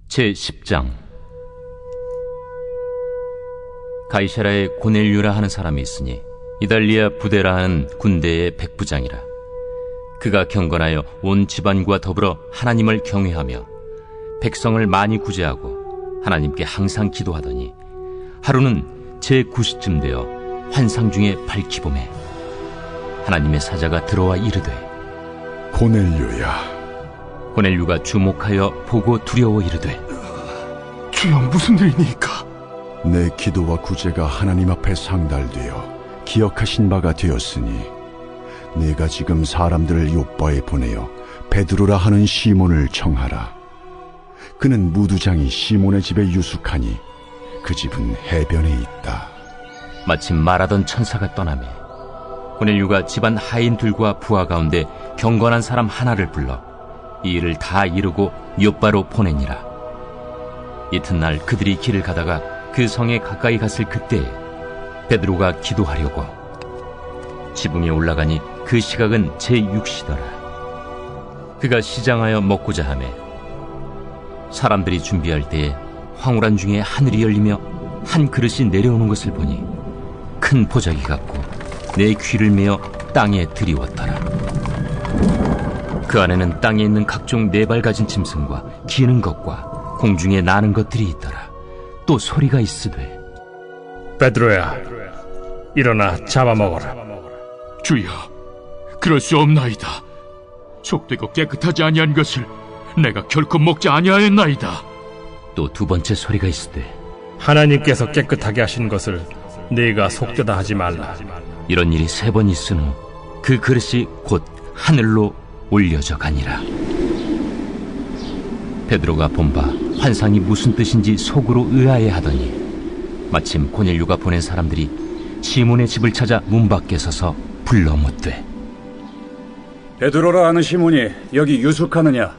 제10장. 가이사라에 고넬료라 하는 사람이 있으니 이달리아 부대라 하는 군대의 백부장이라. 그가 경건하여 온 집안과 더불어 하나님을 경외하며 백성을 많이 구제하고 하나님께 항상 기도하더니 하루는 제9시쯤 되어 환상 중에 밝히봄에 하나님의 사자가 들어와 이르되, 고넬료야. 고넬료가 주목하여 보고 두려워 이르되, 주여, 무슨 일이니까? 내 기도와 구제가 하나님 앞에 상달되어 기억하신 바가 되었으니 내가 지금 사람들을 요빠에 보내어 베드로라 하는 시몬을 청하라. 그는 무두장이 시몬의 집에 유숙하니 그 집은 해변에 있다. 마침 말하던 천사가 떠나매 고넬료가 집안 하인들과 부하 가운데 경건한 사람 하나를 불러 이 일을 다 이루고 요빠로 보내니라. 이튿날 그들이 길을 가다가 그 성에 가까이 갔을 그때에 베드로가 기도하려고 지붕에 올라가니 그 시각은 제6시더라. 그가 시장하여 먹고자 하매 사람들이 준비할 때에 황홀한 중에 하늘이 열리며 한 그릇이 내려오는 것을 보니 큰 보자기 같고 내 귀를 메어 땅에 들이웠더라. 그 안에는 땅에 있는 각종 네 발 가진 짐승과 기는 것과 공중에 나는 것들이 있더라. 또 소리가 있으되, 베드로야, 일어나 잡아먹어라. 주여, 그럴 수 없나이다. 속되고 깨끗하지 아니한 것을 내가 결코 먹지 아니하였나이다. 또 두 번째 소리가 있으되, 하나님께서 깨끗하게 하신 것을 네가 속되다 하지 말라. 이런 일이 3번 있은 후 그 그릇이 곧 하늘로 올려져 가니라. 베드로가 본 바 환상이 무슨 뜻인지 속으로 의아해하더니 마침 고넬료가 보낸 사람들이 시몬의 집을 찾아 문 밖에 서서 불러 묻되, 베드로라 하는 시몬이 여기 유숙하느냐?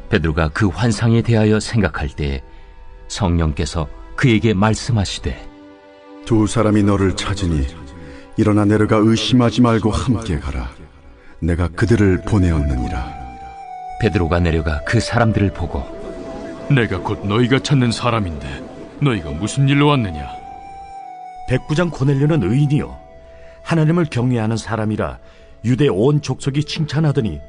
베드로가 그 환상에 대하여 생각할 때에 성령께서 그에게 말씀하시되, 두 사람이 너를 찾으니 일어나 내려가 의심하지 말고 함께 가라. 내가 그들을 보내었느니라. 베드로가 내려가 그 사람들을 보고, 내가 곧 너희가 찾는 사람인데 너희가 무슨 일로 왔느냐? 백부장 고넬료는 의인이요 하나님을 경외하는 사람이라 유대 온 족속이 칭찬하더니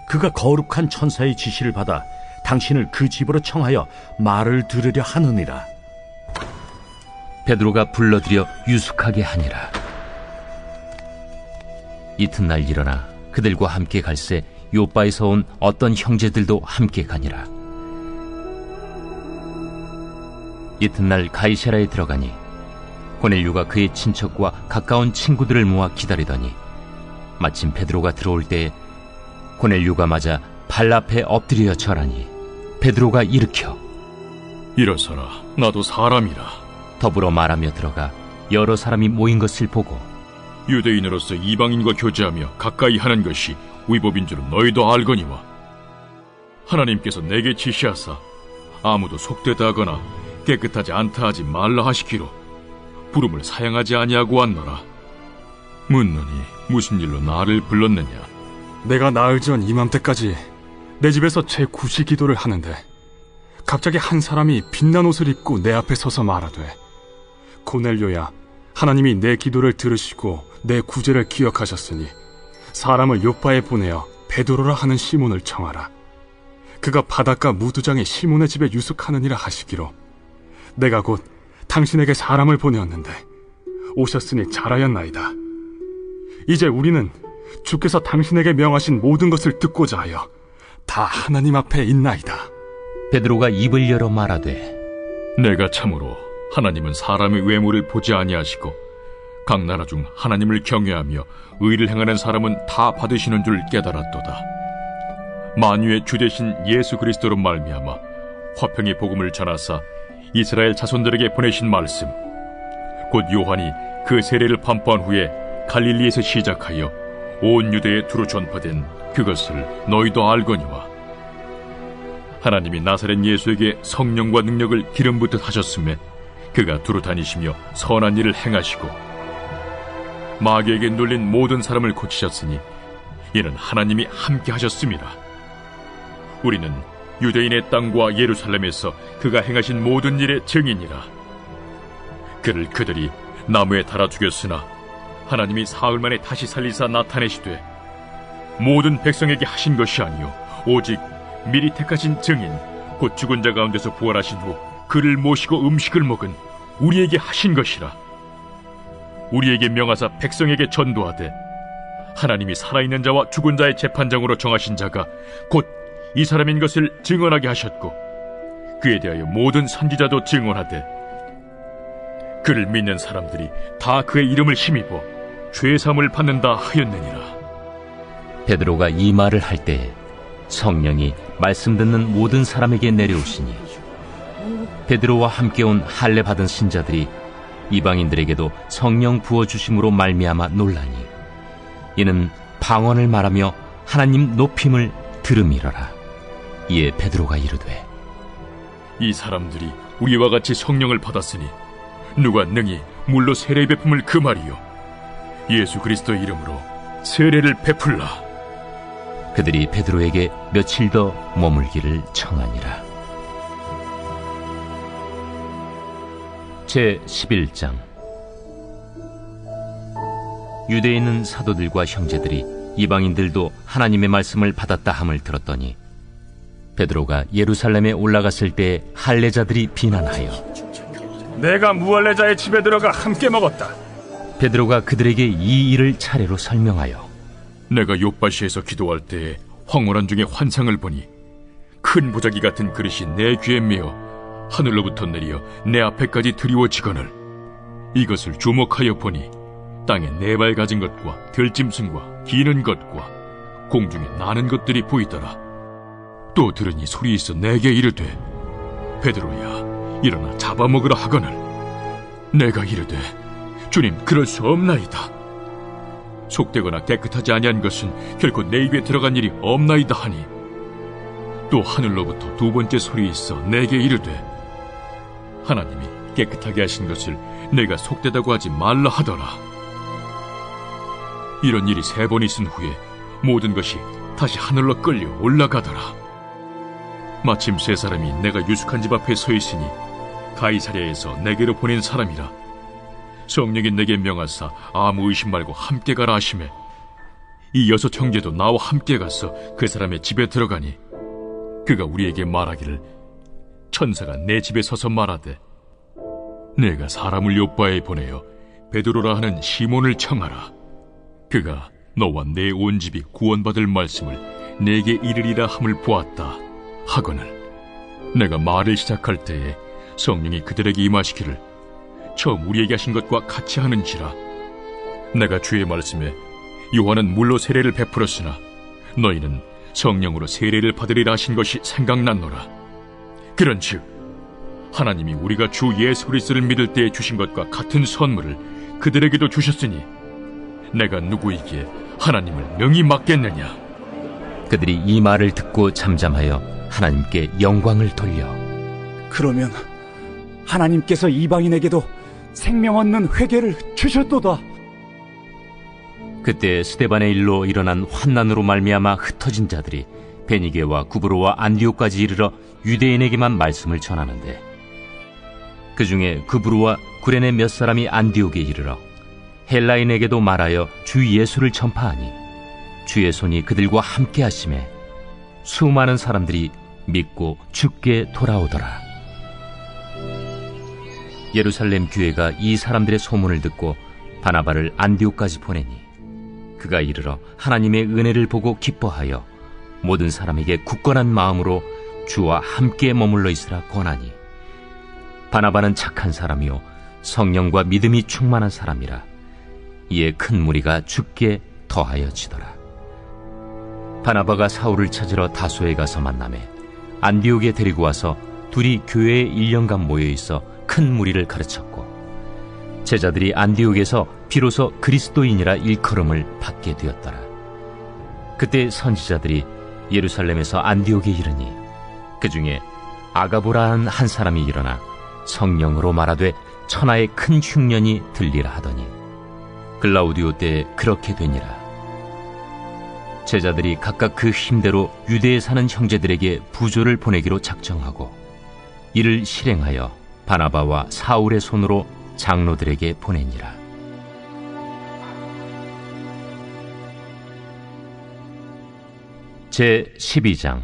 그가 거룩한 천사의 지시를 받아 당신을 그 집으로 청하여 말을 들으려 하느니라. 베드로가 불러들여 유숙하게 하니라. 이튿날 일어나 그들과 함께 갈새 요빠에서 온 어떤 형제들도 함께 가니라. 이튿날 가이사라에 들어가니 고넬료가 그의 친척과 가까운 친구들을 모아 기다리더니 마침 베드로가 들어올 때에 고넬료가 맞아 발 앞에 엎드려 절하니 베드로가 일으켜 일어서라, 나도 사람이라. 더불어 말하며 들어가 여러 사람이 모인 것을 보고, 유대인으로서 이방인과 교제하며 가까이 하는 것이 위법인 줄은 너희도 알거니와 하나님께서 내게 지시하사 아무도 속되다 하거나 깨끗하지 않다 하지 말라 하시기로 부름을 사양하지 아니하고 왔노라. 묻노니 무슨 일로 나를 불렀느냐? 내가 나흘 전 이맘때까지 내 집에서 제9시 기도를 하는데 갑자기 한 사람이 빛난 옷을 입고 내 앞에 서서 말하되, 고넬료야, 하나님이 내 기도를 들으시고 내 구제를 기억하셨으니 사람을 요빠에 보내어 베드로라 하는 시몬을 청하라. 그가 바닷가 무두장의 시몬의 집에 유숙하느니라 하시기로 내가 곧 당신에게 사람을 보내었는데 오셨으니 잘하였나이다. 이제 우리는 주께서 당신에게 명하신 모든 것을 듣고자 하여 다 하나님 앞에 있나이다. 베드로가 입을 열어 말하되, 내가 참으로 하나님은 사람의 외모를 보지 아니하시고 각 나라 중 하나님을 경외하며 의를 행하는 사람은 다 받으시는 줄 깨달았도다. 만유의 주 되신 예수 그리스도로 말미암아 화평의 복음을 전하사 이스라엘 자손들에게 보내신 말씀, 곧 요한이 그 세례를 판포한 후에 갈릴리에서 시작하여 온 유대에 두루 전파된 그것을 너희도 알거니와 하나님이 나사렛 예수에게 성령과 능력을 기름 붓듯 하셨음에 그가 두루 다니시며 선한 일을 행하시고 마귀에게 눌린 모든 사람을 고치셨으니 이는 하나님이 함께 하셨습니다. 우리는 유대인의 땅과 예루살렘에서 그가 행하신 모든 일의 증인이라. 그를 그들이 나무에 달아 죽였으나 하나님이 사흘 만에 다시 살리사 나타내시되 모든 백성에게 하신 것이 아니요 오직 미리 택하신 증인 곧 죽은 자 가운데서 부활하신 후 그를 모시고 음식을 먹은 우리에게 하신 것이라. 우리에게 명하사 백성에게 전도하되 하나님이 살아있는 자와 죽은 자의 재판장으로 정하신 자가 곧 이 사람인 것을 증언하게 하셨고 그에 대하여 모든 선지자도 증언하되 그를 믿는 사람들이 다 그의 이름을 힘입어 죄사함을 받는다 하였느니라. 베드로가 이 말을 할 때에 성령이 말씀 듣는 모든 사람에게 내려오시니 베드로와 함께 온 할례 받은 신자들이 이방인들에게도 성령 부어주심으로 말미암아 놀라니 이는 방언을 말하며 하나님 높임을 들음이러라. 이에 베드로가 이르되 이 사람들이 우리와 같이 성령을 받았으니 누가 능히 물로 세례 베품을 금하리요 예수 그리스도의 이름으로 세례를 베풀라. 그들이 베드로에게 며칠 더 머물기를 청하니라. 제 11장. 유대에 있는 사도들과 형제들이 이방인들도 하나님의 말씀을 받았다 함을 들었더니 베드로가 예루살렘에 올라갔을 때 할례자들이 비난하여 내가 무할례자의 집에 들어가 함께 먹었다. 베드로가 그들에게 이 일을 차례로 설명하여 내가 요빠시에서 기도할 때에 황홀한 중에 환상을 보니 큰 보자기 같은 그릇이 내 귀에 메어 하늘로부터 내려 내 앞에까지 드리워지거늘 이것을 주목하여 보니 땅에 네 발 가진 것과 들짐승과 기는 것과 공중에 나는 것들이 보이더라. 또 들으니 소리 있어 내게 이르되 베드로야 일어나 잡아먹으라 하거늘 내가 이르되 주님 그럴 수 없나이다. 속되거나 깨끗하지 아니한 것은 결코 내 입에 들어간 일이 없나이다 하니 또 하늘로부터 두 번째 소리 있어 내게 이르되 하나님이 깨끗하게 하신 것을 내가 속되다고 하지 말라 하더라. 이런 일이 3번 있은 후에 모든 것이 다시 하늘로 끌려 올라가더라. 마침 3사람이 내가 유숙한 집 앞에 서 있으니 가이사랴에서 내게로 보낸 사람이라. 성령이 내게 명하사 아무 의심 말고 함께 가라 하시매 이 6 형제도 나와 함께 가서 그 사람의 집에 들어가니 그가 우리에게 말하기를 천사가 내 집에 서서 말하되 내가 사람을 요빠에 보내어 베드로라 하는 시몬을 청하라. 그가 너와 내 온 집이 구원받을 말씀을 내게 이르리라 함을 보았다 하거늘 내가 말을 시작할 때에 성령이 그들에게 임하시기를 처음 우리에게 하신 것과 같이 하는지라. 내가 주의 말씀에 요한은 물로 세례를 베풀었으나 너희는 성령으로 세례를 받으리라 하신 것이 생각났노라. 그런즉 하나님이 우리가 주 예수 그리스도를 믿을 때에 주신 것과 같은 선물을 그들에게도 주셨으니 내가 누구이기에 하나님을 명히 맡겠느냐. 그들이 이 말을 듣고 잠잠하여 하나님께 영광을 돌려 그러면 하나님께서 이방인에게도 생명 얻는 회개를 주셨도다. 그때 스데반의 일로 일어난 환난으로 말미암아 흩어진 자들이 베니게와 구브로와 안디옥까지 이르러 유대인에게만 말씀을 전하는데 그 중에 구브로와 구레네 몇 사람이 안디옥에 이르러 헬라인에게도 말하여 주 예수를 전파하니 주의 손이 그들과 함께 하심에 수많은 사람들이 믿고 주께 돌아오더라. 예루살렘 교회가 이 사람들의 소문을 듣고 바나바를 안디옥까지 보내니 그가 이르러 하나님의 은혜를 보고 기뻐하여 모든 사람에게 굳건한 마음으로 주와 함께 머물러 있으라 권하니 바나바는 착한 사람이요 성령과 믿음이 충만한 사람이라. 이에 큰 무리가 주께 더하여지더라. 바나바가 사울을 찾으러 다소에 가서 만나매 안디옥에 데리고 와서 둘이 교회에 1년간 모여있어 큰 무리를 가르쳤고 제자들이 안디옥에서 비로소 그리스도인이라 일컬음을 받게 되었더라. 그때 선지자들이 예루살렘에서 안디옥에 이르니 그 중에 아가보라는 한 사람이 일어나 성령으로 말하되 천하의 큰 흉년이 들리라 하더니 글라우디오 때에 그렇게 되니라. 제자들이 각각 그 힘대로 유대에 사는 형제들에게 부조를 보내기로 작정하고 이를 실행하여 바나바와 사울의 손으로 장로들에게 보내니라. 제12장.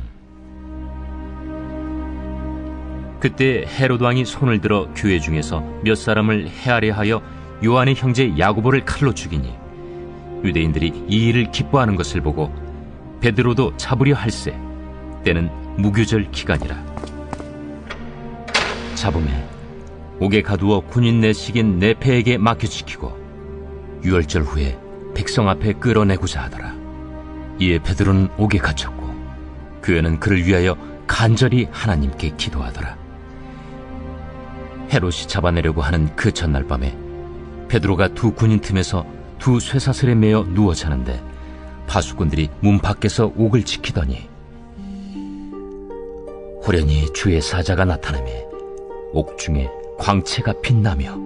그때 헤롯 왕이 손을 들어 교회 중에서 몇 사람을 해하려 하여 요한의 형제 야고보를 칼로 죽이니 유대인들이 이 일을 기뻐하는 것을 보고 베드로도 잡으려 할세. 때는 무교절 기간이라. 잡음에 옥에 가두어 군인 내식인 네페에게 맡겨지키고 유월절 후에 백성 앞에 끌어내고자 하더라. 이에 베드로는 옥에 갇혔고 교회는 그를 위하여 간절히 하나님께 기도하더라. 헤롯이 잡아내려고 하는 그 전날 밤에 베드로가 두 군인 틈에서 두 쇠사슬에 매어 누워 자는데 파수꾼들이 문 밖에서 옥을 지키더니 호련히 주의 사자가 나타나매 옥중에 광채가 빛나며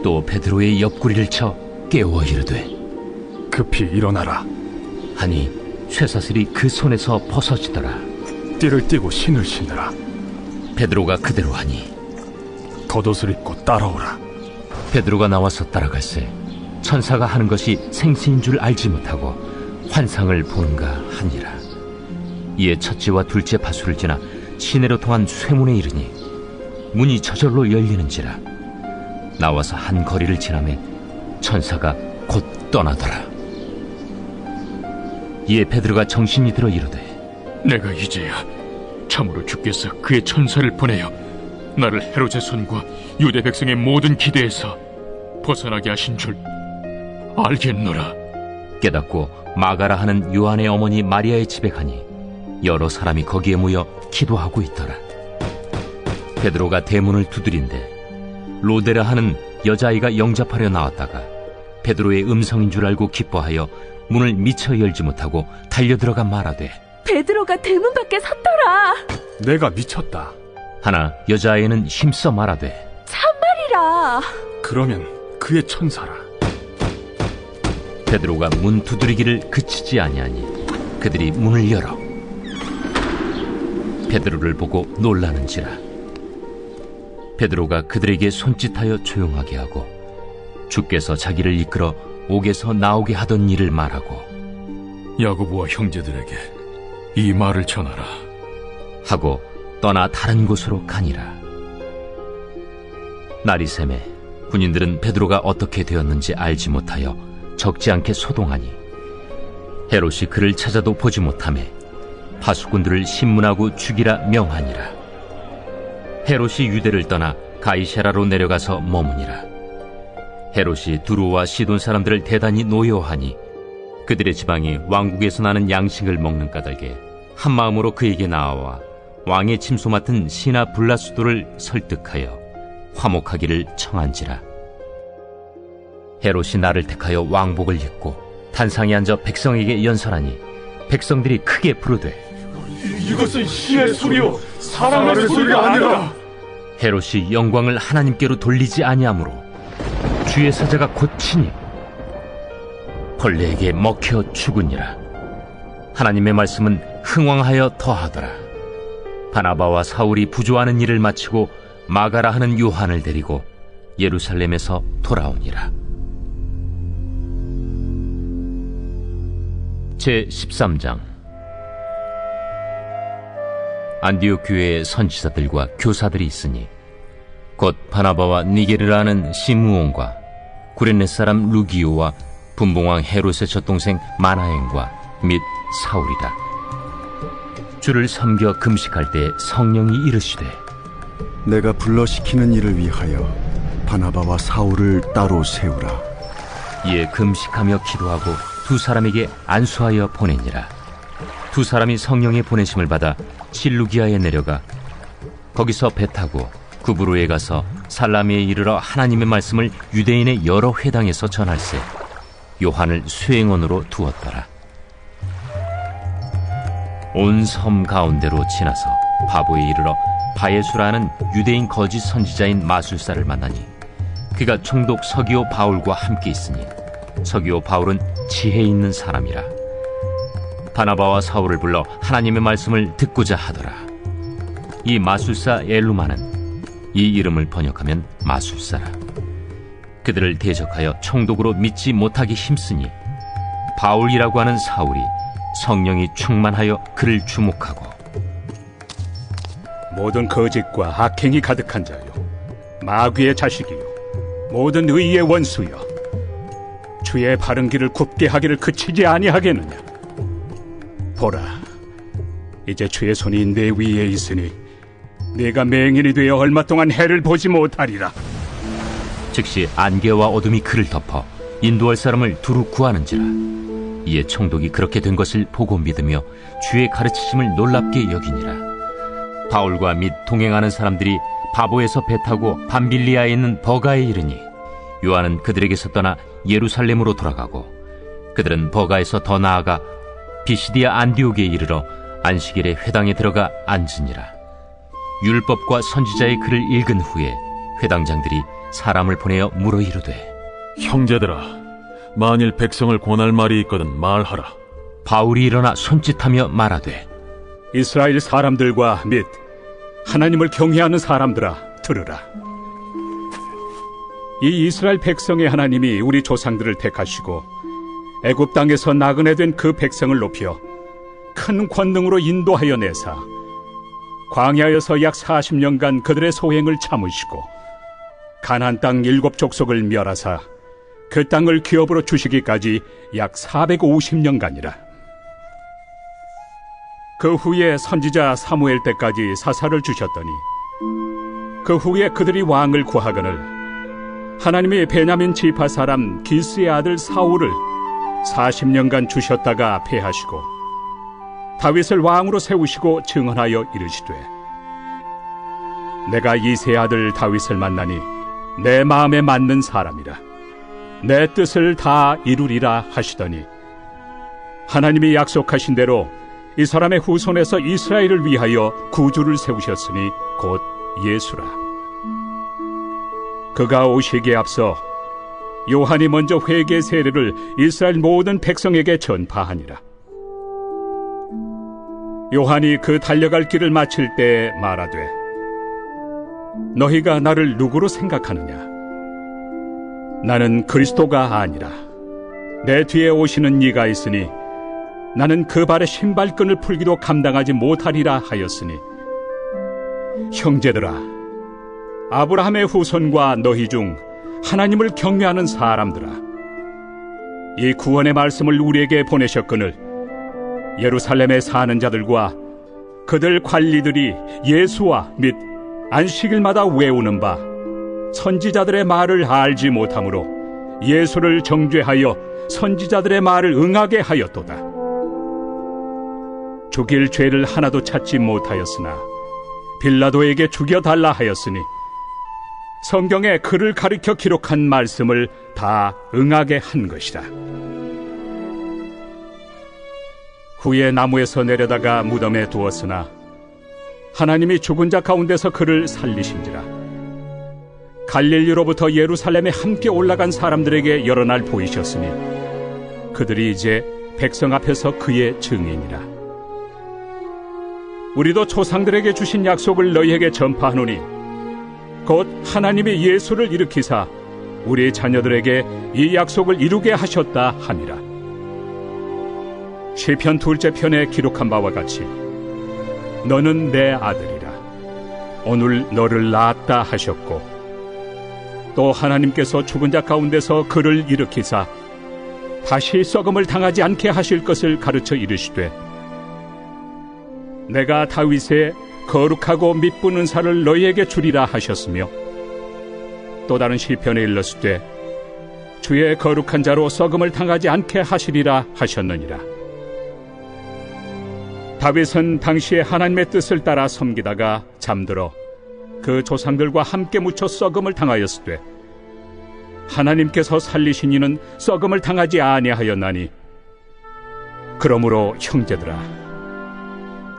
또 베드로의 옆구리를 쳐 깨워 이르되 급히 일어나라. 하니 쇠사슬이 그 손에서 벗어지더라. 띠를 띠고 신을 신으라. 베드로가 그대로 하니 겉옷을 입고 따라오라. 베드로가 나와서 따라갈새 천사가 하는 것이 생시인 줄 알지 못하고 환상을 보는가 하니라. 이에 첫째와 둘째 파수를 지나 시내로 통한 쇠문에 이르니 문이 저절로 열리는지라. 나와서 한 거리를 지나매 천사가 곧 떠나더라. 이에 베드로가 정신이 들어 이르되 내가 이제야 참으로 주께서 그의 천사를 보내어 나를 헤롯의 손과 유대 백성의 모든 기대에서 벗어나게 하신 줄 알겠노라. 깨닫고 마가라 하는 요한의 어머니 마리아의 집에 가니 여러 사람이 거기에 모여 기도하고 있더라. 베드로가 대문을 두드린데 로데라 하는 여자아이가 영접하려 나왔다가 베드로의 음성인 줄 알고 기뻐하여 문을 미처 열지 못하고 달려들어가 말하되 베드로가 대문 밖에 섰더라. 내가 미쳤다. 하나 여자아이는 힘써 말하되 참말이라. 그러면 그의 천사라. 베드로가 문 두드리기를 그치지 아니하니 그들이 문을 열어 베드로를 보고 놀라는지라. 베드로가 그들에게 손짓하여 조용하게 하고 주께서 자기를 이끌어 옥에서 나오게 하던 일을 말하고 야고보와 형제들에게 이 말을 전하라 하고 떠나 다른 곳으로 가니라. 날이 새매 군인들은 베드로가 어떻게 되었는지 알지 못하여 적지 않게 소동하니 헤롯이 그를 찾아도 보지 못하매 파수꾼들을 신문하고 죽이라 명하니라. 헤롯이 유대를 떠나 가이사라로 내려가서 머무니라. 헤롯이 두로와 시돈 사람들을 대단히 노여워하니 그들의 지방이 왕국에서 나는 양식을 먹는 까닭에 한 마음으로 그에게 나아와 왕의 침소 맡은 시나 블라수도를 설득하여 화목하기를 청한지라. 헤롯이 나를 택하여 왕복을 입고 단상에 앉아 백성에게 연설하니 백성들이 크게 부르되 이것은 신의 소리요 사람의 소리가 아니라. 헤롯이 영광을 하나님께로 돌리지 아니하므로 주의 사자가 곧 치니 벌레에게 먹혀 죽으니라. 하나님의 말씀은 흥왕하여 더하더라. 바나바와 사울이 부조하는 일을 마치고 마가라 하는 요한을 데리고 예루살렘에서 돌아오니라. 제13장. 안디옥 교회에 선지자들과 교사들이 있으니 곧 바나바와 니게르라 하는 시므온과 구레네 사람 루기오와 분봉왕 헤롯의 젖동생 마나엔과 및 사울이라. 주를 섬겨 금식할 때 성령이 이르시되 내가 불러시키는 일을 위하여 바나바와 사울을 따로 세우라. 이에 금식하며 기도하고 두 사람에게 안수하여 보내니라. 두 사람이 성령의 보내심을 받아 실루기아에 내려가 거기서 배 타고 구브로에 가서 살라미에 이르러 하나님의 말씀을 유대인의 여러 회당에서 전할세 요한을 수행원으로 두었더라. 온 섬 가운데로 지나서 바보에 이르러 바예수라는 유대인 거짓 선지자인 마술사를 만나니 그가 총독 서기오 바울과 함께 있으니 서기오 바울은 지혜 있는 사람이라. 바나바와 사울을 불러 하나님의 말씀을 듣고자 하더라. 이 마술사 엘루마는 이 이름을 번역하면 마술사라. 그들을 대적하여 총독으로 믿지 못하게 힘쓰니 바울이라고 하는 사울이 성령이 충만하여 그를 주목하고, 모든 거짓과 악행이 가득한 자요, 마귀의 자식이요, 모든 의의 원수여, 주의 바른 길을 굽게 하기를 그치지 아니하겠느냐. 보라, 이제 주의 손이 내 위에 있으니 네가 맹인이 되어 얼마 동안 해를 보지 못하리라. 즉시 안개와 어둠이 그를 덮어 인도할 사람을 두루 구하는지라. 이에 총독이 그렇게 된 것을 보고 믿으며 주의 가르치심을 놀랍게 여기니라. 바울과 및 동행하는 사람들이 바보에서 배 타고 밤빌리아에 있는 버가에 이르니 요한은 그들에게서 떠나 예루살렘으로 돌아가고, 그들은 버가에서 더 나아가 비시디아 안디옥에 이르러 안식일에 회당에 들어가 앉으니라. 율법과 선지자의 글을 읽은 후에 회당장들이 사람을 보내어 물어 이르되, 형제들아, 만일 백성을 권할 말이 있거든 말하라. 바울이 일어나 손짓하며 말하되, 이스라엘 사람들과 및 하나님을 경외하는 사람들아, 들으라. 이 이스라엘 백성의 하나님이 우리 조상들을 택하시고 애굽 땅에서 나그네 된 그 백성을 높여 큰 권능으로 인도하여 내사 광야에서 약 40년간 그들의 소행을 참으시고 가나안 땅 7족속을 멸하사 그 땅을 기업으로 주시기까지 약 450년간이라. 그 후에 선지자 사무엘 때까지 사사를 주셨더니, 그 후에 그들이 왕을 구하거늘 하나님이 베냐민 지파 사람 기스의 아들 사울을 40년간 주셨다가 패하시고 다윗을 왕으로 세우시고 증언하여 이르시되, 내가 이새의 아들 다윗을 만나니 내 마음에 맞는 사람이라, 내 뜻을 다 이루리라 하시더니, 하나님이 약속하신 대로 이 사람의 후손에서 이스라엘을 위하여 구주를 세우셨으니 곧 예수라. 그가 오시기에 앞서 요한이 먼저 회개 세례를 이스라엘 모든 백성에게 전파하니라. 요한이 그 달려갈 길을 마칠 때 말하되, 너희가 나를 누구로 생각하느냐? 나는 그리스도가 아니라 내 뒤에 오시는 이가 있으니 나는 그 발의 신발끈을 풀기도 감당하지 못하리라 하였으니, 형제들아, 아브라함의 후손과 너희 중 하나님을 경외하는 사람들아, 이 구원의 말씀을 우리에게 보내셨거늘 예루살렘에 사는 자들과 그들 관리들이 예수와 및 안식일마다 외우는 바 선지자들의 말을 알지 못하므로 예수를 정죄하여 선지자들의 말을 응하게 하였도다. 죽일 죄를 하나도 찾지 못하였으나 빌라도에게 죽여달라 하였으니 성경에 그를 가리켜 기록한 말씀을 다 응하게 한 것이다. 후에 나무에서 내려다가 무덤에 두었으나 하나님이 죽은 자 가운데서 그를 살리신지라. 갈릴리로부터 예루살렘에 함께 올라간 사람들에게 여러 날 보이셨으니 그들이 이제 백성 앞에서 그의 증인이라. 우리도 조상들에게 주신 약속을 너희에게 전파하노니 곧 하나님이 예수를 일으키사 우리 자녀들에게 이 약속을 이루게 하셨다 함이라. 시편 2째 편에 기록한 바와 같이 너는 내 아들이라, 오늘 너를 낳았다 하셨고, 또 하나님께서 죽은 자 가운데서 그를 일으키사 다시 썩음을 당하지 않게 하실 것을 가르쳐 이르시되, 내가 다윗의 거룩하고 미쁜 은사를 너희에게 주리라 하셨으며, 또 다른 시편에 일렀으되 주의 거룩한 자로 썩음을 당하지 않게 하시리라 하셨느니라. 다윗은 당시에 하나님의 뜻을 따라 섬기다가 잠들어 그 조상들과 함께 묻혀 썩음을 당하였으되, 하나님께서 살리신 이는 썩음을 당하지 아니하였나니, 그러므로 형제들아,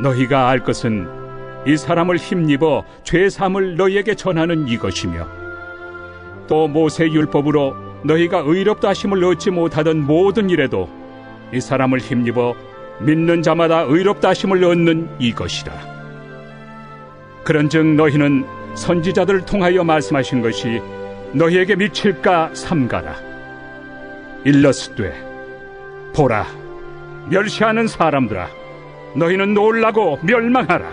너희가 알 것은 이 사람을 힘입어 죄사함을 너희에게 전하는 이것이며, 또 모세 율법으로 너희가 의롭다 하심을 얻지 못하던 모든 일에도 이 사람을 힘입어 믿는 자마다 의롭다 하심을 얻는 이것이라. 그런즉 너희는 선지자들을 통하여 말씀하신 것이 너희에게 미칠까 삼가라. 일러스되 보라, 멸시하는 사람들아, 너희는 놀라고 멸망하라.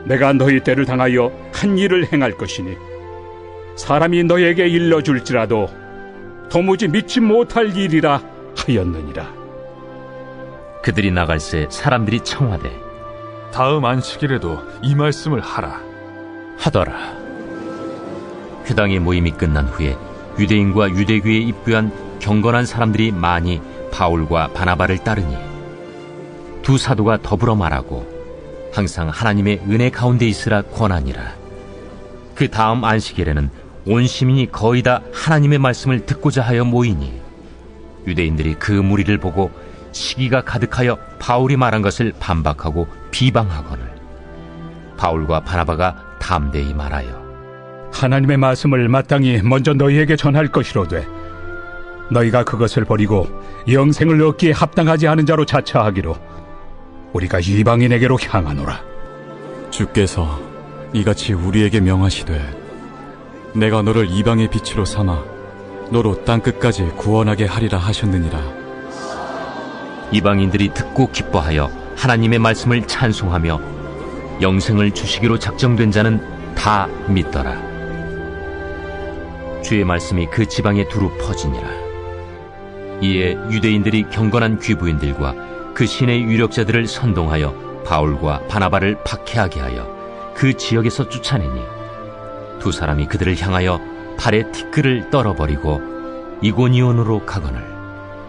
내가 너희 때를 당하여 한 일을 행할 것이니 사람이 너희에게 일러줄지라도 도무지 믿지 못할 일이라 하였느니라. 그들이 나갈새 사람들이 청하되 다음 안식일에도 이 말씀을 하라 하더라. 회당의 모임이 끝난 후에 유대인과 유대교에 입교한 경건한 사람들이 많이 바울과 바나바를 따르니 두 사도가 더불어 말하고 항상 하나님의 은혜 가운데 있으라 권하니라. 그 다음 안식일에는 온 시민이 거의 다 하나님의 말씀을 듣고자 하여 모이니 유대인들이 그 무리를 보고 시기가 가득하여 바울이 말한 것을 반박하고 비방하거늘 바울과 바나바가 담대히 말하여 하나님의 말씀을 마땅히 먼저 너희에게 전할 것이로되 너희가 그것을 버리고 영생을 얻기에 합당하지 않은 자로 자처하기로 우리가 이방인에게로 향하노라. 주께서 이같이 우리에게 명하시되 내가 너를 이방의 빛으로 삼아 너로 땅끝까지 구원하게 하리라 하셨느니라. 이방인들이 듣고 기뻐하여 하나님의 말씀을 찬송하며 영생을 주시기로 작정된 자는 다 믿더라. 주의 말씀이 그 지방에 두루 퍼지니라. 이에 유대인들이 경건한 귀부인들과 그 신의 유력자들을 선동하여 바울과 바나바를 박해하게 하여 그 지역에서 쫓아내니 두 사람이 그들을 향하여 발에 티끌을 떨어버리고 이고니온으로 가거늘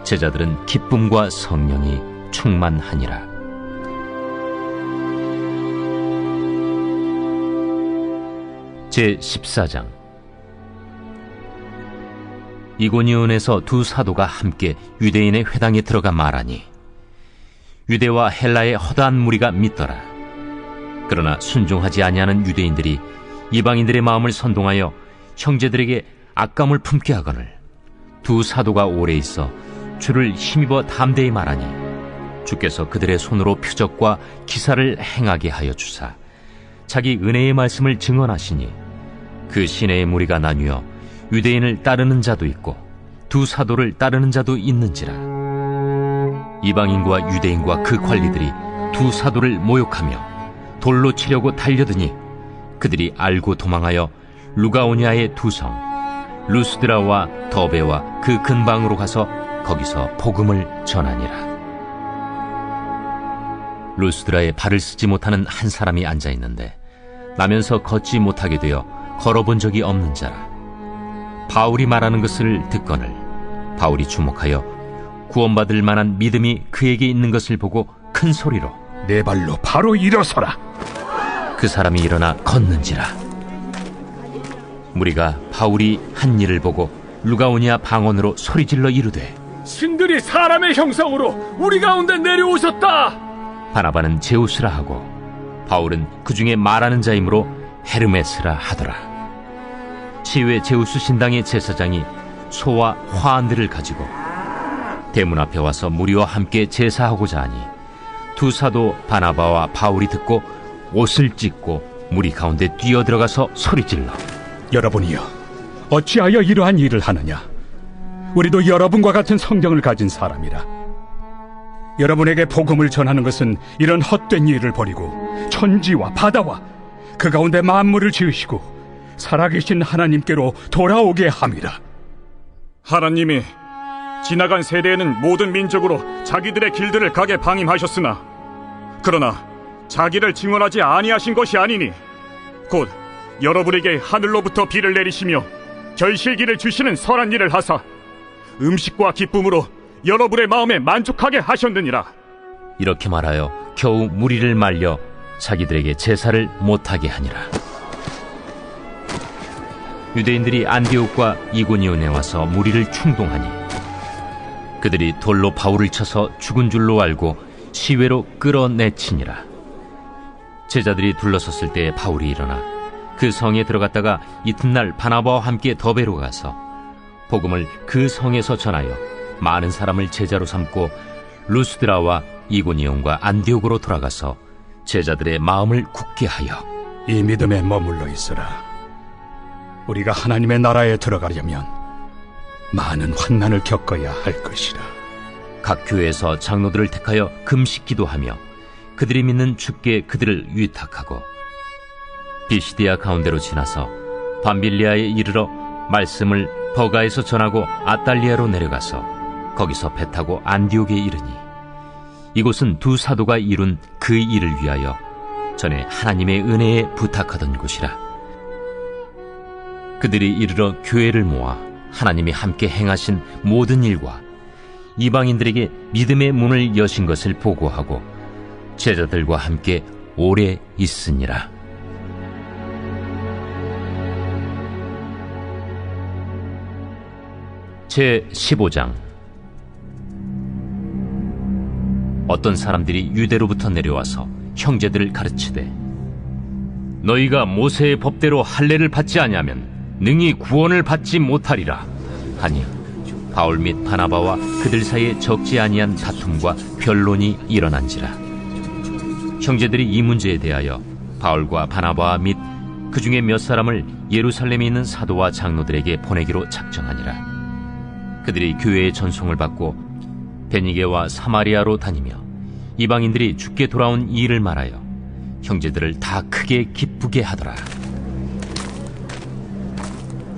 제자들은 기쁨과 성령이 충만하니라. 제14장. 이고니온에서 두 사도가 함께 유대인의 회당에 들어가 말하니 유대와 헬라의 허다한 무리가 믿더라. 그러나 순종하지 아니하는 유대인들이 이방인들의 마음을 선동하여 형제들에게 악감을 품게 하거늘 두 사도가 오래 있어 주를 힘입어 담대히 말하니 주께서 그들의 손으로 표적과 기사를 행하게 하여 주사 자기 은혜의 말씀을 증언하시니 그 시내의 무리가 나뉘어 유대인을 따르는 자도 있고 두 사도를 따르는 자도 있는지라. 이방인과 유대인과 그 관리들이 두 사도를 모욕하며 돌로 치려고 달려드니 그들이 알고 도망하여 루가오니아의 두 성 루스드라와 더베와 그 근방으로 가서 거기서 복음을 전하니라. 루스드라에 발을 쓰지 못하는 한 사람이 앉아 있는데 나면서 걷지 못하게 되어 걸어본 적이 없는 자라. 바울이 말하는 것을 듣거늘 바울이 주목하여 구원받을 만한 믿음이 그에게 있는 것을 보고 큰 소리로 내 발로 바로 일어서라. 그 사람이 일어나 걷는지라. 무리가 바울이 한 일을 보고 루가오니아 방언으로 소리질러 이르되 신들이 사람의 형상으로 우리 가운데 내려오셨다. 바나바는 제우스라 하고 바울은 그 중에 말하는 자이므로 헤르메스라 하더라. 시외 제우스 신당의 제사장이 소와 화환들을 가지고 대문 앞에 와서 무리와 함께 제사하고자 하니 두 사도 바나바와 바울이 듣고 옷을 찢고 무리 가운데 뛰어들어가서 소리질러 여러분이여 어찌하여 이러한 일을 하느냐. 우리도 여러분과 같은 성경을 가진 사람이라. 여러분에게 복음을 전하는 것은 이런 헛된 일을 버리고 천지와 바다와 그 가운데 만물을 지으시고 살아계신 하나님께로 돌아오게 함이라. 하나님이 지나간 세대에는 모든 민족으로 자기들의 길들을 가게 방임하셨으나 그러나 자기를 증언하지 아니하신 것이 아니니 곧 여러분에게 하늘로부터 비를 내리시며 결실기를 주시는 선한 일을 하사 음식과 기쁨으로 여러분의 마음에 만족하게 하셨느니라. 이렇게 말하여 겨우 무리를 말려 자기들에게 제사를 못하게 하니라. 유대인들이 안디옥과 이고니온에 와서 무리를 충동하니 그들이 돌로 바울을 쳐서 죽은 줄로 알고 시외로 끌어내치니라. 제자들이 둘러섰을 때 바울이 일어나 그 성에 들어갔다가 이튿날 바나바와 함께 더베로 가서 복음을 그 성에서 전하여 많은 사람을 제자로 삼고 루스드라와 이고니온과 안디옥으로 돌아가서 제자들의 마음을 굳게 하여 이 믿음에 머물러 있으라. 우리가 하나님의 나라에 들어가려면 많은 환난을 겪어야 할 것이라. 각 교회에서 장로들을 택하여 금식 기도하며 그들이 믿는 주께 그들을 위탁하고 비시디아 가운데로 지나서 밤빌리아에 이르러 말씀을 버가에서 전하고 아달리아로 내려가서 거기서 배 타고 안디옥에 이르니 이곳은 두 사도가 이룬 그 일을 위하여 전에 하나님의 은혜에 부탁하던 곳이라. 그들이 이르러 교회를 모아 하나님이 함께 행하신 모든 일과 이방인들에게 믿음의 문을 여신 것을 보고하고 제자들과 함께 오래 있으니라. 제15장. 어떤 사람들이 유대로부터 내려와서 형제들을 가르치되 너희가 모세의 법대로 할례를 받지 아니하면 능히 구원을 받지 못하리라 하니 바울 및 바나바와 그들 사이에 적지 아니한 다툼과 변론이 일어난지라. 형제들이 이 문제에 대하여 바울과 바나바 및 그 중에 몇 사람을 예루살렘에 있는 사도와 장로들에게 보내기로 작정하니라. 그들이 교회의 전송을 받고 베니게와 사마리아로 다니며 이방인들이 주께 돌아온 이 일을 말하여 형제들을 다 크게 기쁘게 하더라.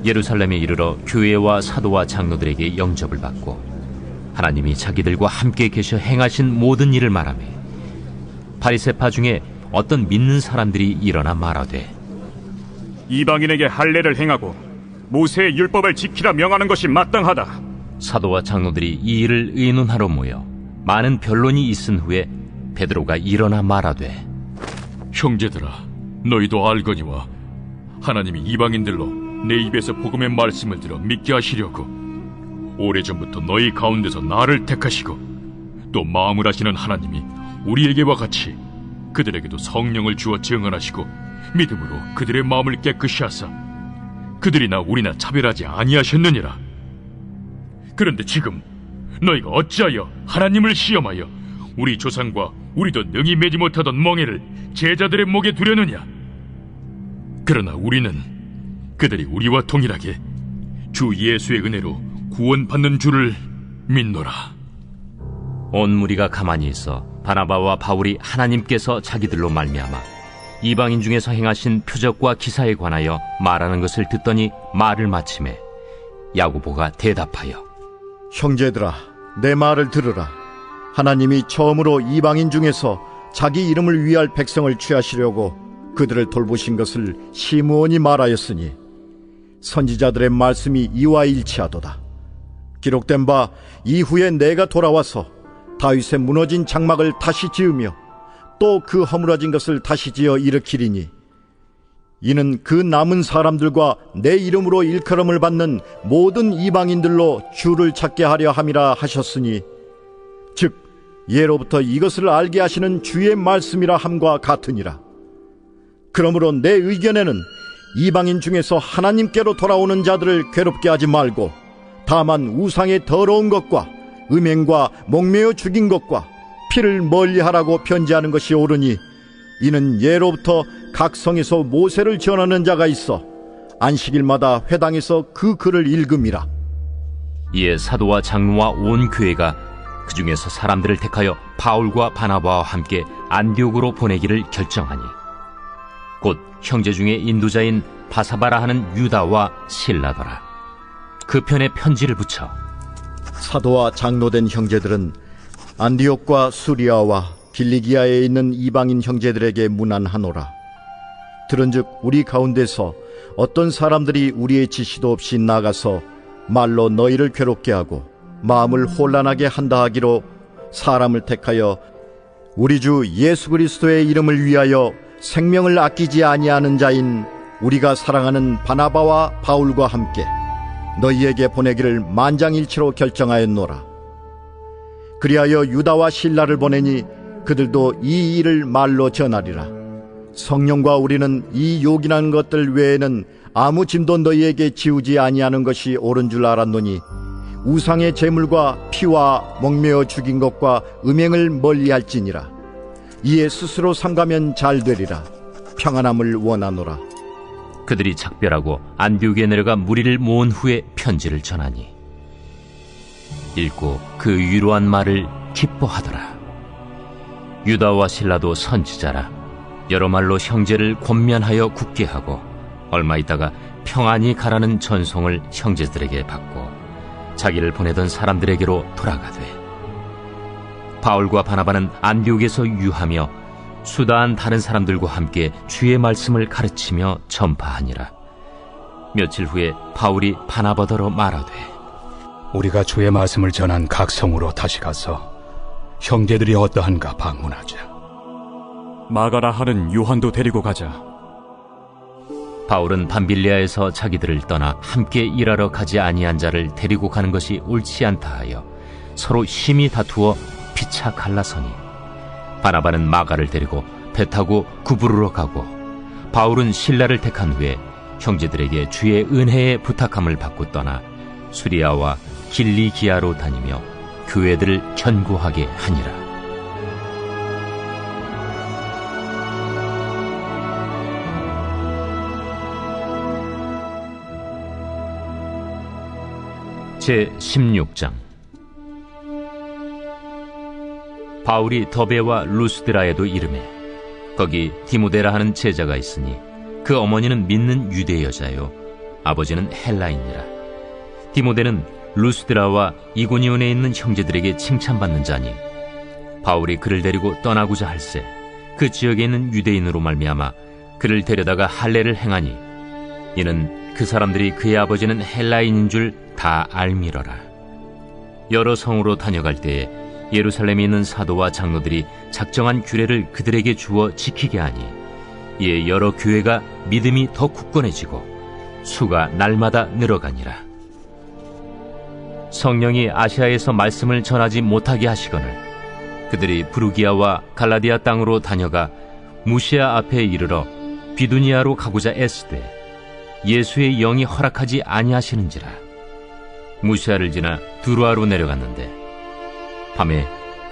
예루살렘에 이르러 교회와 사도와 장로들에게 영접을 받고 하나님이 자기들과 함께 계셔 행하신 모든 일을 말하며 바리새파 중에 어떤 믿는 사람들이 일어나 말하되 이방인에게 할례를 행하고 모세의 율법을 지키라 명하는 것이 마땅하다. 사도와 장로들이 이 일을 의논하러 모여 많은 변론이 있은 후에 베드로가 일어나 말하되 형제들아, 너희도 알거니와 하나님이 이방인들로 내 입에서 복음의 말씀을 들어 믿게 하시려고 오래전부터 너희 가운데서 나를 택하시고 또 마음을 하시는 하나님이 우리에게와 같이 그들에게도 성령을 주어 증언하시고 믿음으로 그들의 마음을 깨끗이 하사 그들이나 우리나 차별하지 아니하셨느니라. 그런데 지금 너희가 어찌하여 하나님을 시험하여 우리 조상과 우리도 능히 매지 못하던 멍에를 제자들의 목에 두려느냐? 그러나 우리는 그들이 우리와 동일하게 주 예수의 은혜로 구원받는 줄을 믿노라. 온 무리가 가만히 있어 바나바와 바울이 하나님께서 자기들로 말미암아 이방인 중에서 행하신 표적과 기사에 관하여 말하는 것을 듣더니 말을 마치매 야고보가 대답하여 형제들아, 내 말을 들으라. 하나님이 처음으로 이방인 중에서 자기 이름을 위할 백성을 취하시려고 그들을 돌보신 것을 시므온이 말하였으니 선지자들의 말씀이 이와 일치하도다. 기록된 바 이후에 내가 돌아와서 다윗의 무너진 장막을 다시 지으며 또 그 허물어진 것을 다시 지어 일으키리니 이는 그 남은 사람들과 내 이름으로 일컬음을 받는 모든 이방인들로 주를 찾게 하려 함이라 하셨으니 즉 예로부터 이것을 알게 하시는 주의 말씀이라 함과 같으니라. 그러므로 내 의견에는 이방인 중에서 하나님께로 돌아오는 자들을 괴롭게 하지 말고 다만 우상의 더러운 것과 음행과 목매어 죽인 것과 피를 멀리하라고 편지하는 것이 옳으니 이는 예로부터 각 성에서 모세를 전하는 자가 있어 안식일마다 회당에서 그 글을 읽음이라. 이에 사도와 장로와 온 교회가 그 중에서 사람들을 택하여 바울과 바나바와 함께 안디옥으로 보내기를 결정하니 곧 형제 중에 인도자인 바사바라 하는 유다와 실라더라. 그 편에 편지를 붙여 사도와 장로된 형제들은 안디옥과 수리아와 길리기아에 있는 이방인 형제들에게 문안하노라. 들은즉 우리 가운데서 어떤 사람들이 우리의 지시도 없이 나가서 말로 너희를 괴롭게 하고 마음을 혼란하게 한다 하기로 사람을 택하여 우리 주 예수 그리스도의 이름을 위하여 생명을 아끼지 아니하는 자인 우리가 사랑하는 바나바와 바울과 함께 너희에게 보내기를 만장일치로 결정하였노라. 그리하여 유다와 실라를 보내니 그들도 이 일을 말로 전하리라. 성령과 우리는 이 요긴한 것들 외에는 아무 짐도 너희에게 지우지 아니하는 것이 옳은 줄 알았노니 우상의 제물과 피와 목매어 죽인 것과 음행을 멀리할지니라. 이에 스스로 삼가면 잘 되리라. 평안함을 원하노라. 그들이 작별하고 안디옥에 내려가 무리를 모은 후에 편지를 전하니 읽고 그 위로한 말을 기뻐하더라. 유다와 실라도 선지자라. 여러 말로 형제를 권면하여 굳게 하고 얼마 있다가 평안히 가라는 전송을 형제들에게 받고 자기를 보내던 사람들에게로 돌아가되, 바울과 바나바는 안디옥에서 유하며 수다한 다른 사람들과 함께 주의 말씀을 가르치며 전파하니라. 며칠 후에 바울이 바나바더러 말하되, 우리가 주의 말씀을 전한 각 성으로 다시 가서 형제들이 어떠한가 방문하자. 마가라 하는 요한도 데리고 가자. 바울은 밤빌리아에서 자기들을 떠나 함께 일하러 가지 아니한 자를 데리고 가는 것이 옳지 않다 하여 서로 심히 다투어 피차 갈라서니, 바나바는 마가를 데리고 배 타고 구부르러 가고, 바울은 실라를 택한 후에 형제들에게 주의 은혜에 부탁함을 받고 떠나 수리아와 길리기아로 다니며 교회들을 견고하게 하니라. 제16장. 바울이 더베와 루스드라에도 이르매 거기 디모데라 하는 제자가 있으니 그 어머니는 믿는 유대 여자요 아버지는 헬라인이라. 디모데는 루스드라와 이고니온에 있는 형제들에게 칭찬받는 자니, 바울이 그를 데리고 떠나고자 할세 그 지역에 있는 유대인으로 말미암아 그를 데려다가 할례를 행하니, 이는 그 사람들이 그의 아버지는 헬라인인 줄 다 알미러라. 여러 성으로 다녀갈 때에 예루살렘에 있는 사도와 장로들이 작정한 규례를 그들에게 주어 지키게 하니, 이에 여러 교회가 믿음이 더 굳건해지고 수가 날마다 늘어가니라. 성령이 아시아에서 말씀을 전하지 못하게 하시거늘 그들이 부르기아와 갈라디아 땅으로 다녀가 무시아 앞에 이르러 비두니아로 가고자 애쓰되 예수의 영이 허락하지 아니하시는지라. 무시아를 지나 두루아로 내려갔는데 밤에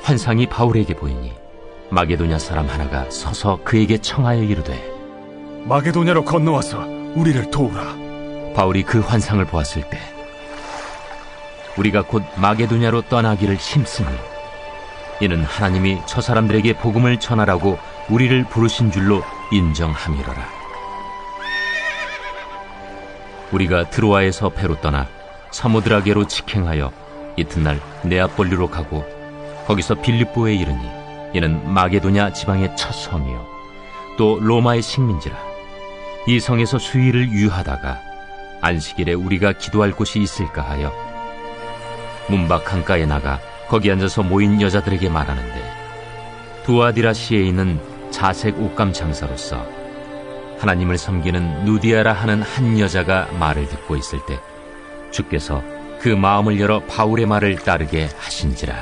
환상이 바울에게 보이니 마게도냐 사람 하나가 서서 그에게 청하여 이르되, 마게도냐로 건너와서 우리를 도우라. 바울이 그 환상을 보았을 때 우리가 곧 마게도냐로 떠나기를 힘쓰니, 이는 하나님이 저 사람들에게 복음을 전하라고 우리를 부르신 줄로 인정함이로라. 우리가 드로아에서 배로 떠나 사모드라게로 직행하여 이튿날 네아폴리로 가고 거기서 빌립보에 이르니, 이는 마게도냐 지방의 첫 성이요 또 로마의 식민지라. 이 성에서 수일을 유하다가 안식일에 우리가 기도할 곳이 있을까 하여 문밖 강가에 나가 거기 앉아서 모인 여자들에게 말하는데, 두아디라시에 있는 자색 옷감 장사로서 하나님을 섬기는 누디아라 하는 한 여자가 말을 듣고 있을 때 주께서 그 마음을 열어 바울의 말을 따르게 하신지라.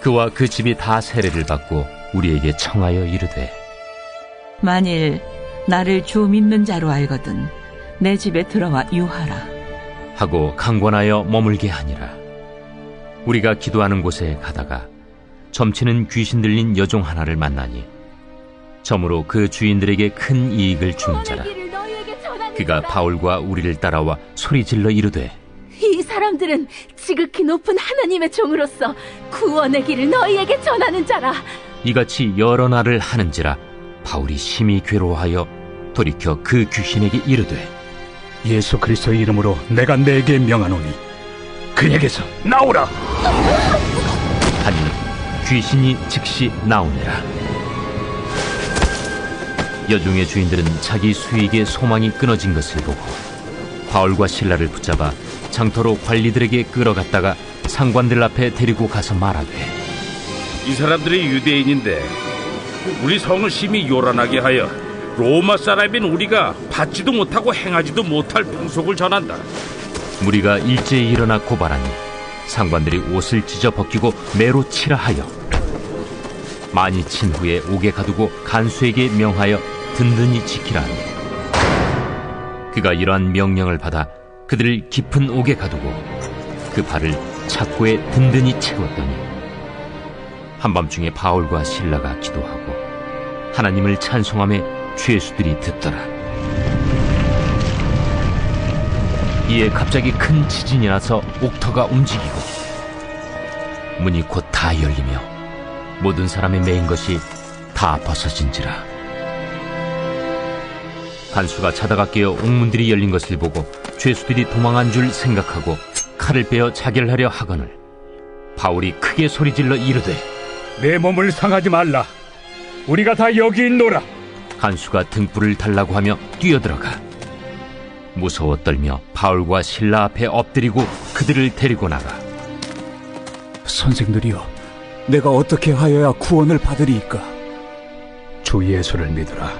그와 그 집이 다 세례를 받고 우리에게 청하여 이르되, 만일 나를 주 믿는 자로 알거든 내 집에 들어와 유하라 하고 강권하여 머물게 하니라. 우리가 기도하는 곳에 가다가 점치는 귀신 들린 여종 하나를 만나니, 점으로 그 주인들에게 큰 이익을 주는 자라. 그가 바울과 우리를 따라와 소리질러 이르되, 이 사람들은 지극히 높은 하나님의 종으로서 구원의 길을 너희에게 전하는 자라. 이같이 여러 날을 하는지라 바울이 심히 괴로워하여 돌이켜 그 귀신에게 이르되, 예수 그리스도의 이름으로 내가 내게 명하노니 그에게서 나오라. 하니 귀신이 즉시 나오니라. 여종의 주인들은 자기 수익의 소망이 끊어진 것을 보고 바울과 실라를 붙잡아 장터로 관리들에게 끌어갔다가 상관들 앞에 데리고 가서 말하되, 이 사람들이 유대인인데 우리 성을 심히 요란하게 하여 로마 사람인 우리가 받지도 못하고 행하지도 못할 풍속을 전한다. 무리가 일제히 일어나 고발하니 상관들이 옷을 찢어 벗기고 매로 치라 하여 많이 친 후에 옥에 가두고 간수에게 명하여 든든히 지키라 하니, 그가 이러한 명령을 받아 그들을 깊은 옥에 가두고 그 발을 착고에 든든히 채웠더니 한밤중에 바울과 실라가 기도하고 하나님을 찬송하며 죄수들이 듣더라. 이에 갑자기 큰 지진이 나서 옥터가 움직이고 문이 곧 다 열리며 모든 사람이 메인 것이 다 벗어진지라. 간수가 자다가 깨어 옥문들이 열린 것을 보고 죄수들이 도망한 줄 생각하고 칼을 빼어 자결하려 하거늘 바울이 크게 소리질러 이르되 내 몸을 상하지 말라. 우리가 다 여기 있노라. 간수가 등불을 달라고 하며 뛰어들어가 무서워 떨며 바울과 실라 앞에 엎드리고 그들을 데리고 나가. 선생들이여, 내가 어떻게 하여야 구원을 받으리이까? 주 예수를 믿으라.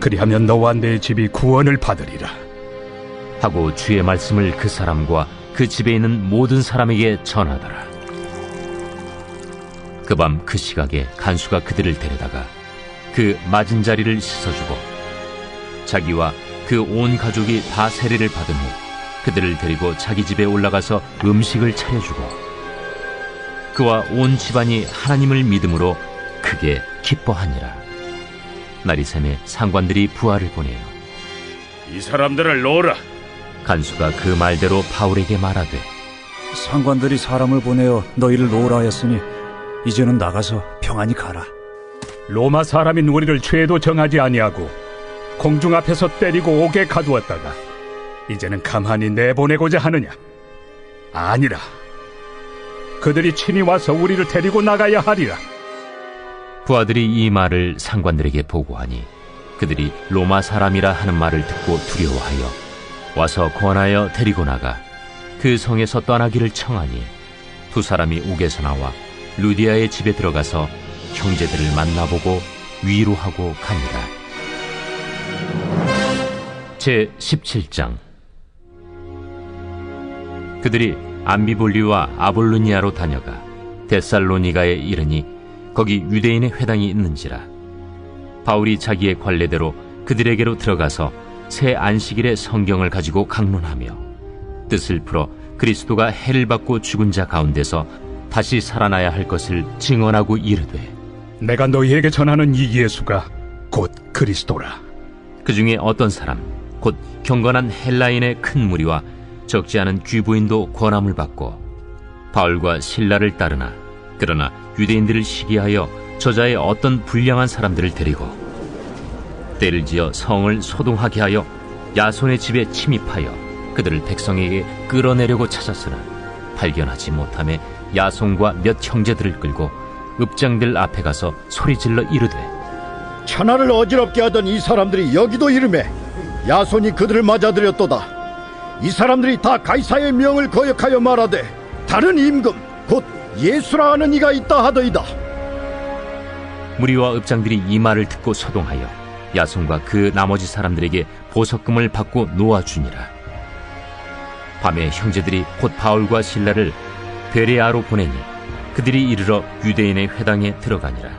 그리하면 너와 내 집이 구원을 받으리라 하고 주의 말씀을 그 사람과 그 집에 있는 모든 사람에게 전하더라. 그 밤 그 시각에 간수가 그들을 데려다가 그 맞은 자리를 씻어주고 자기와 그 온 가족이 다 세례를 받은 후 그들을 데리고 자기 집에 올라가서 음식을 차려주고 그와 온 집안이 하나님을 믿음으로 크게 기뻐하니라. 날이 새매 상관들이 부하를 보내요. 이 사람들을 놓으라. 간수가 그 말대로 바울에게 말하되 상관들이 사람을 보내어 너희를 놓으라 하였으니 이제는 나가서 평안히 가라. 로마 사람인 우리를 죄도 정하지 아니하고 공중 앞에서 때리고 옥에 가두었다가 이제는 가만히 내보내고자 하느냐? 아니라 그들이 친히 와서 우리를 데리고 나가야 하리라. 부하들이 이 말을 상관들에게 보고하니 그들이 로마 사람이라 하는 말을 듣고 두려워하여 와서 권하여 데리고 나가 그 성에서 떠나기를 청하니 두 사람이 옥에서 나와 루디아의 집에 들어가서 형제들을 만나보고 위로하고 갑니다. 제17장. 그들이 암비볼리와 아볼로니아로 다녀가 데살로니가에 이르니 거기 유대인의 회당이 있는지라. 바울이 자기의 관례대로 그들에게로 들어가서 새 안식일에 성경을 가지고 강론하며 뜻을 풀어 그리스도가 해를 받고 죽은 자 가운데서 다시 살아나야 할 것을 증언하고 이르되 내가 너희에게 전하는 이 예수가 곧 그리스도라. 그 중에 어떤 사람 곧 경건한 헬라인의 큰 무리와 적지 않은 귀부인도 권함을 받고 바울과 실라를 따르나 그러나 유대인들을 시기하여 저자의 어떤 불량한 사람들을 데리고 때를 지어 성을 소동하게 하여 야손의 집에 침입하여 그들을 백성에게 끌어내려고 찾았으나 발견하지 못하며 야손과 몇 형제들을 끌고 읍장들 앞에 가서 소리질러 이르되 천하를 어지럽게 하던 이 사람들이 여기도 이르매 야손이 그들을 맞아들였도다. 이 사람들이 다 가이사의 명을 거역하여 말하되 다른 임금 곧 예수라 하는 이가 있다 하더이다. 무리와 읍장들이 이 말을 듣고 소동하여 야손과 그 나머지 사람들에게 보석금을 받고 놓아주니라. 밤에 형제들이 곧 바울과 실라를 베레아로 보내니 그들이 이르러 유대인의 회당에 들어가니라.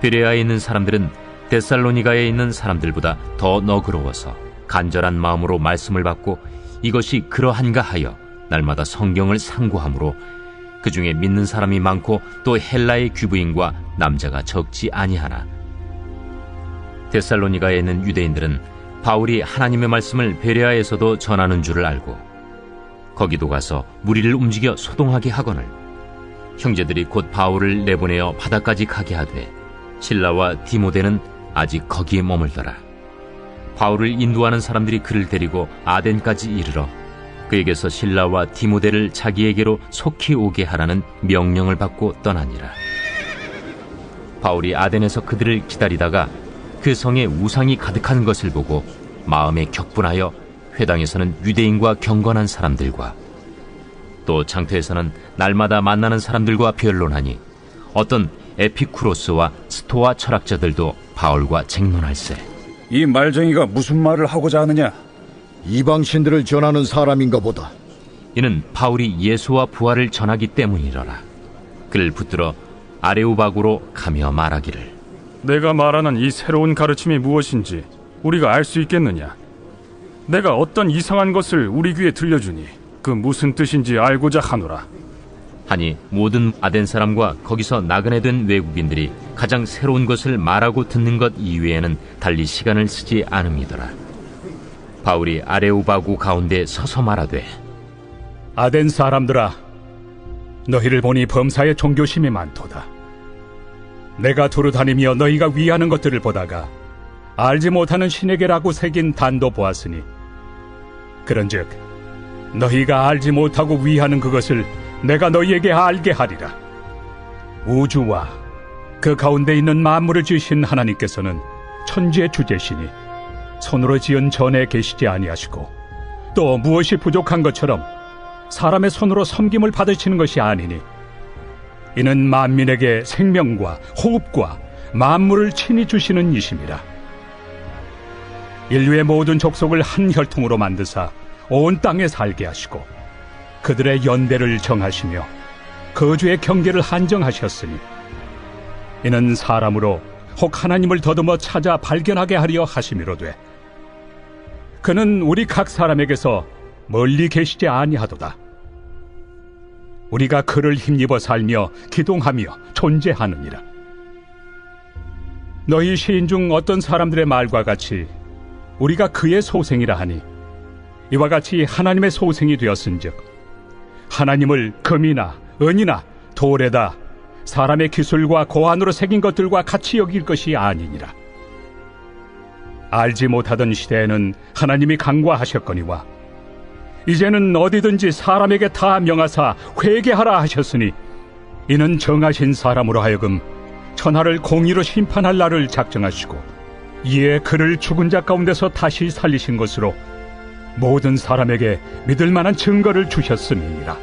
베레아에 있는 사람들은 데살로니가에 있는 사람들보다 더 너그러워서 간절한 마음으로 말씀을 받고 이것이 그러한가 하여 날마다 성경을 상고하므로 그 중에 믿는 사람이 많고 또 헬라의 귀부인과 남자가 적지 아니하나 데살로니가에 있는 유대인들은 바울이 하나님의 말씀을 베레아에서도 전하는 줄을 알고 거기도 가서 무리를 움직여 소동하게 하거늘 형제들이 곧 바울을 내보내어 바다까지 가게 하되 실라와 디모데는 아직 거기에 머물더라. 바울을 인도하는 사람들이 그를 데리고 아덴까지 이르러 그에게서 실라와 디모데를 자기에게로 속히 오게 하라는 명령을 받고 떠나니라. 바울이 아덴에서 그들을 기다리다가 그 성에 우상이 가득한 것을 보고 마음에 격분하여 회당에서는 유대인과 경건한 사람들과 또 장터에서는 날마다 만나는 사람들과 변론하니 어떤 에피쿠로스와 스토아 철학자들도 바울과 쟁론할세. 이 말쟁이가 무슨 말을 하고자 하느냐? 이방신들을 전하는 사람인가 보다. 이는 바울이 예수와 부활을 전하기 때문이러라. 그를 붙들어 아레오바구로 가며 말하기를 내가 말하는 이 새로운 가르침이 무엇인지 우리가 알 수 있겠느냐? 내가 어떤 이상한 것을 우리 귀에 들려주니 그 무슨 뜻인지 알고자 하노라. 하니 모든 아덴 사람과 거기서 나그네 된 외국인들이 가장 새로운 것을 말하고 듣는 것 이외에는 달리 시간을 쓰지 않음이더라. 바울이 아레오바구 가운데 서서 말하되, 아덴 사람들아, 너희를 보니 범사에 종교심이 많도다. 내가 두루 다니며 너희가 위하는 것들을 보다가 알지 못하는 신에게라고 새긴 단도 보았으니, 그런즉 너희가 알지 못하고 위하는 그것을 내가 너희에게 알게 하리라. 우주와 그 가운데 있는 만물을 지으신 하나님께서는 천지의 주제시니 손으로 지은 전에 계시지 아니하시고, 또 무엇이 부족한 것처럼 사람의 손으로 섬김을 받으시는 것이 아니니, 이는 만민에게 생명과 호흡과 만물을 친히 주시는 이심이라. 인류의 모든 족속을 한 혈통으로 만드사 온 땅에 살게 하시고, 그들의 연대를 정하시며 거주의 경계를 한정하셨으니, 이는 사람으로 혹 하나님을 더듬어 찾아 발견하게 하려 하심이로되, 그는 우리 각 사람에게서 멀리 계시지 아니하도다. 우리가 그를 힘입어 살며 기동하며 존재하느니라. 너희 시인 중 어떤 사람들의 말과 같이 우리가 그의 소생이라 하니, 이와 같이 하나님의 소생이 되었은즉 하나님을 금이나 은이나 돌에다 사람의 기술과 고안으로 새긴 것들과 같이 여길 것이 아니니라. 알지 못하던 시대에는 하나님이 간과하셨거니와, 이제는 어디든지 사람에게 다 명하사 회개하라 하셨으니, 이는 정하신 사람으로 하여금 천하를 공의로 심판할 날을 작정하시고, 이에 그를 죽은 자 가운데서 다시 살리신 것으로 모든 사람에게 믿을 만한 증거를 주셨음이니라.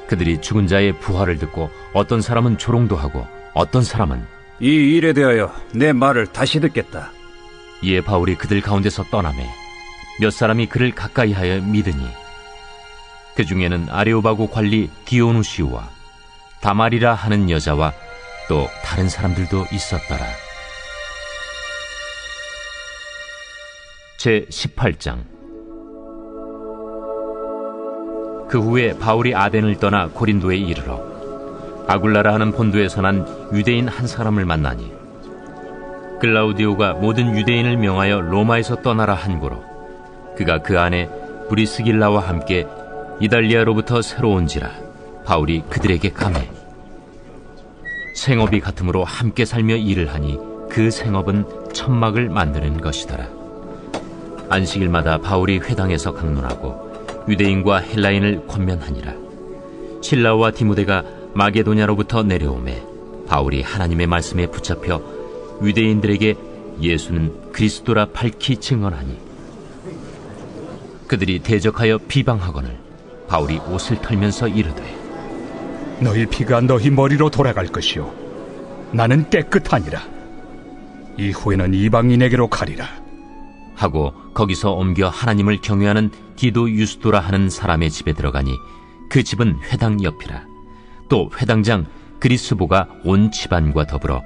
그들이 죽은 자의 부활을 듣고 어떤 사람은 조롱도 하고 어떤 사람은 이 일에 대하여 내 말을 다시 듣겠다. 이에 바울이 그들 가운데서 떠나매 몇 사람이 그를 가까이하여 믿으니, 그 중에는 아레오바구 관리 디오누시우와 다말이라 하는 여자와 또 다른 사람들도 있었더라. 제 18장. 그 후에 바울이 아덴을 떠나 고린도에 이르러 아굴라라 하는 본도에서 난 유대인 한 사람을 만나니, 글라우디오가 모든 유대인을 명하여 로마에서 떠나라 한고로 그가 그 안에 브리스길라와 함께 이달리아로부터 새로 온지라 바울이 그들에게 감해 생업이 같으므로 함께 살며 일을 하니, 그 생업은 천막을 만드는 것이더라. 안식일마다 바울이 회당에서 강론하고 유대인과 헬라인을 권면하니라. 실라와 디모데가 마게도냐로부터 내려오매 바울이 하나님의 말씀에 붙잡혀 유대인들에게 예수는 그리스도라 밝히 증언하니, 그들이 대적하여 비방하거늘 바울이 옷을 털면서 이르되, 너희 피가 너희 머리로 돌아갈 것이요 나는 깨끗하니라. 이후에는 이방인에게로 가리라 하고 거기서 옮겨 하나님을 경외하는 디도 유스도라 하는 사람의 집에 들어가니, 그 집은 회당 옆이라. 또 회당장 그리스보가 온 집안과 더불어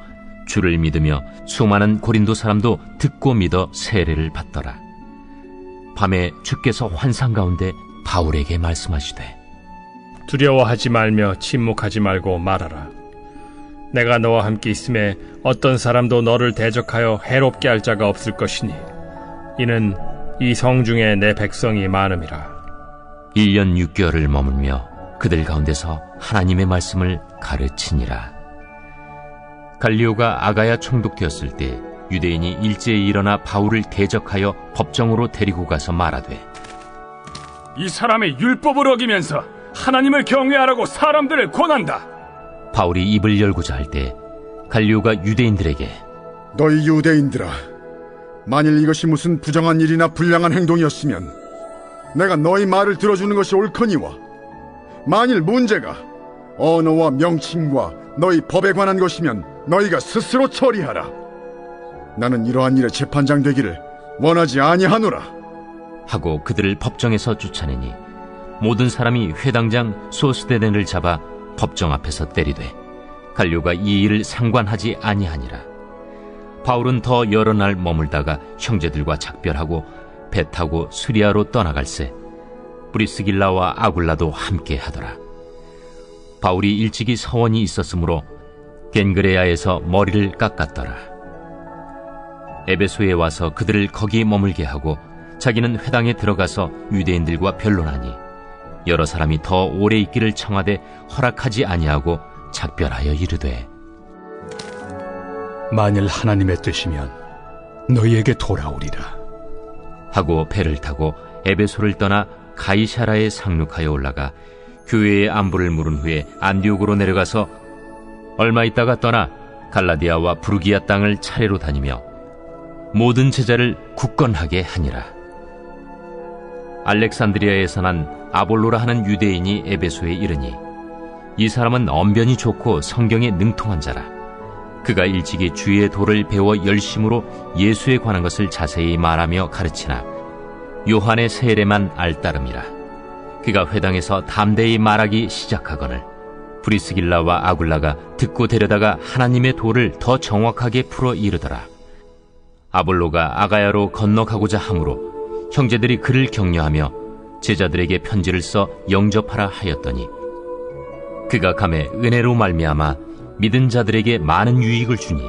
주를 믿으며 수많은 고린도 사람도 듣고 믿어 세례를 받더라. 밤에 주께서 환상 가운데 바울에게 말씀하시되, 두려워하지 말며 침묵하지 말고 말하라. 내가 너와 함께 있음에 어떤 사람도 너를 대적하여 해롭게 할 자가 없을 것이니, 이는 이 성중에 내 백성이 많음이라. 1년 6개월을 머물며 그들 가운데서 하나님의 말씀을 가르치니라. 갈리오가 아가야 총독되었을 때 유대인이 일제히 일어나 바울을 대적하여 법정으로 데리고 가서 말하되, 이 사람의 율법을 어기면서 하나님을 경외하라고 사람들을 권한다. 바울이 입을 열고자 할 때 갈리오가 유대인들에게, 너희 유대인들아, 만일 이것이 무슨 부정한 일이나 불량한 행동이었으면 내가 너희 말을 들어주는 것이 옳거니와, 만일 문제가 언어와 명칭과 너희 법에 관한 것이면 너희가 스스로 처리하라. 나는 이러한 일에 재판장 되기를 원하지 아니하노라. 하고 그들을 법정에서 쫓아내니, 모든 사람이 회당장 소스데넨을 잡아 법정 앞에서 때리되 갈료가 이 일을 상관하지 아니하니라. 바울은 더 여러 날 머물다가 형제들과 작별하고 배 타고 수리아로 떠나갈새 브리스길라와 아굴라도 함께 하더라. 바울이 일찍이 서원이 있었으므로 겐그레아에서 머리를 깎았더라. 에베소에 와서 그들을 거기 머물게 하고 자기는 회당에 들어가서 유대인들과 변론하니 여러 사람이 더 오래 있기를 청하되 허락하지 아니하고 작별하여 이르되, 만일 하나님의 뜻이면 너희에게 돌아오리라 하고 배를 타고 에베소를 떠나 가이사라에 상륙하여 올라가 교회의 안부를 물은 후에 안디옥으로 내려가서 얼마 있다가 떠나 갈라디아와 부르기아 땅을 차례로 다니며 모든 제자를 굳건하게 하니라. 알렉산드리아에서 난 아볼로라 하는 유대인이 에베소에 이르니 이 사람은 언변이 좋고 성경에 능통한 자라. 그가 일찍이 주의 도를 배워 열심으로 예수에 관한 것을 자세히 말하며 가르치나 요한의 세례만 알따름이라. 그가 회당에서 담대히 말하기 시작하거늘 브리스길라와 아굴라가 듣고 데려다가 하나님의 도를 더 정확하게 풀어 이르더라. 아볼로가 아가야로 건너가고자 하므로 형제들이 그를 격려하며 제자들에게 편지를 써 영접하라 하였더니 그가 감에 은혜로 말미암아 믿은 자들에게 많은 유익을 주니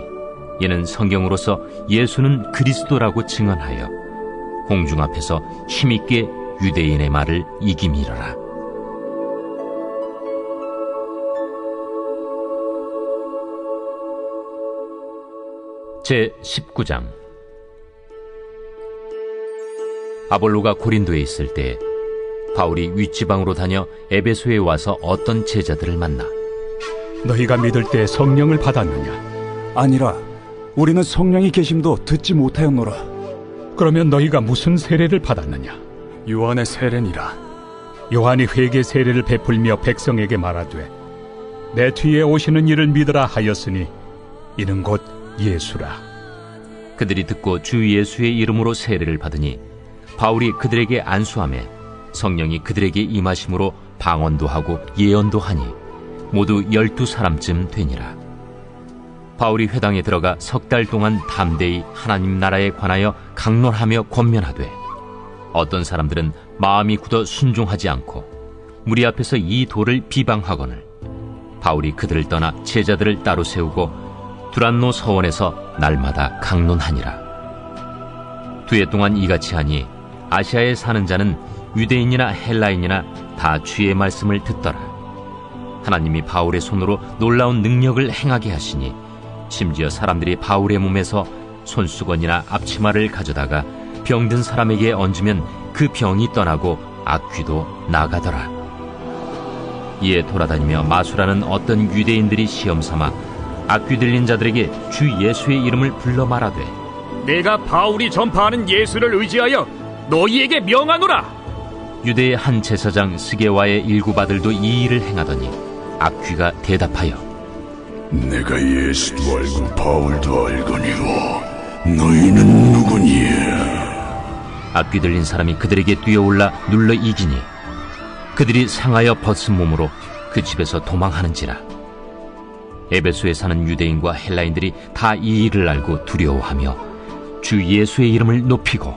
이는 성경으로서 예수는 그리스도라고 증언하여 공중 앞에서 힘있게 유대인의 말을 이김이러라. 제 19장. 아볼로가 고린도에 있을 때 바울이 윗지방으로 다녀 에베소에 와서 어떤 제자들을 만나 너희가 믿을 때 성령을 받았느냐? 아니라 우리는 성령이 계심도 듣지 못하였노라. 그러면 너희가 무슨 세례를 받았느냐? 요한의 세례니라. 요한이 회개 세례를 베풀며 백성에게 말하되 내 뒤에 오시는 이를 믿으라 하였으니 이는 곧 예수라. 그들이 듣고 주 예수의 이름으로 세례를 받으니 바울이 그들에게 안수하며 성령이 그들에게 임하심으로 방언도 하고 예언도 하니 모두 12사람쯤 되니라. 바울이 회당에 들어가 3달 동안 담대히 하나님 나라에 관하여 강론하며 권면하되 어떤 사람들은 마음이 굳어 순종하지 않고 무리 앞에서 이 도를 비방하거늘 바울이 그들을 떠나 제자들을 따로 세우고 두란노 서원에서 날마다 강론하니라. 2해 동안 이같이 하니 아시아에 사는 자는 유대인이나 헬라인이나 다 주의 말씀을 듣더라. 하나님이 바울의 손으로 놀라운 능력을 행하게 하시니 심지어 사람들이 바울의 몸에서 손수건이나 앞치마를 가져다가 병든 사람에게 얹으면 그 병이 떠나고 악귀도 나가더라. 이에 돌아다니며 마술하는 어떤 유대인들이 시험삼아 악귀 들린 자들에게 주 예수의 이름을 불러 말하되 내가 바울이 전파하는 예수를 의지하여 너희에게 명하노라. 유대의 한 제사장 스게와의 일곱 아들도 이 일을 행하더니 악귀가 대답하여 내가 예수도 알고 바울도 알거니와 너희는 누구니에? 악귀 들린 사람이 그들에게 뛰어올라 눌러 이기니 그들이 상하여 벗은 몸으로 그 집에서 도망하는지라. 에베소에 사는 유대인과 헬라인들이 다 이 일을 알고 두려워하며 주 예수의 이름을 높이고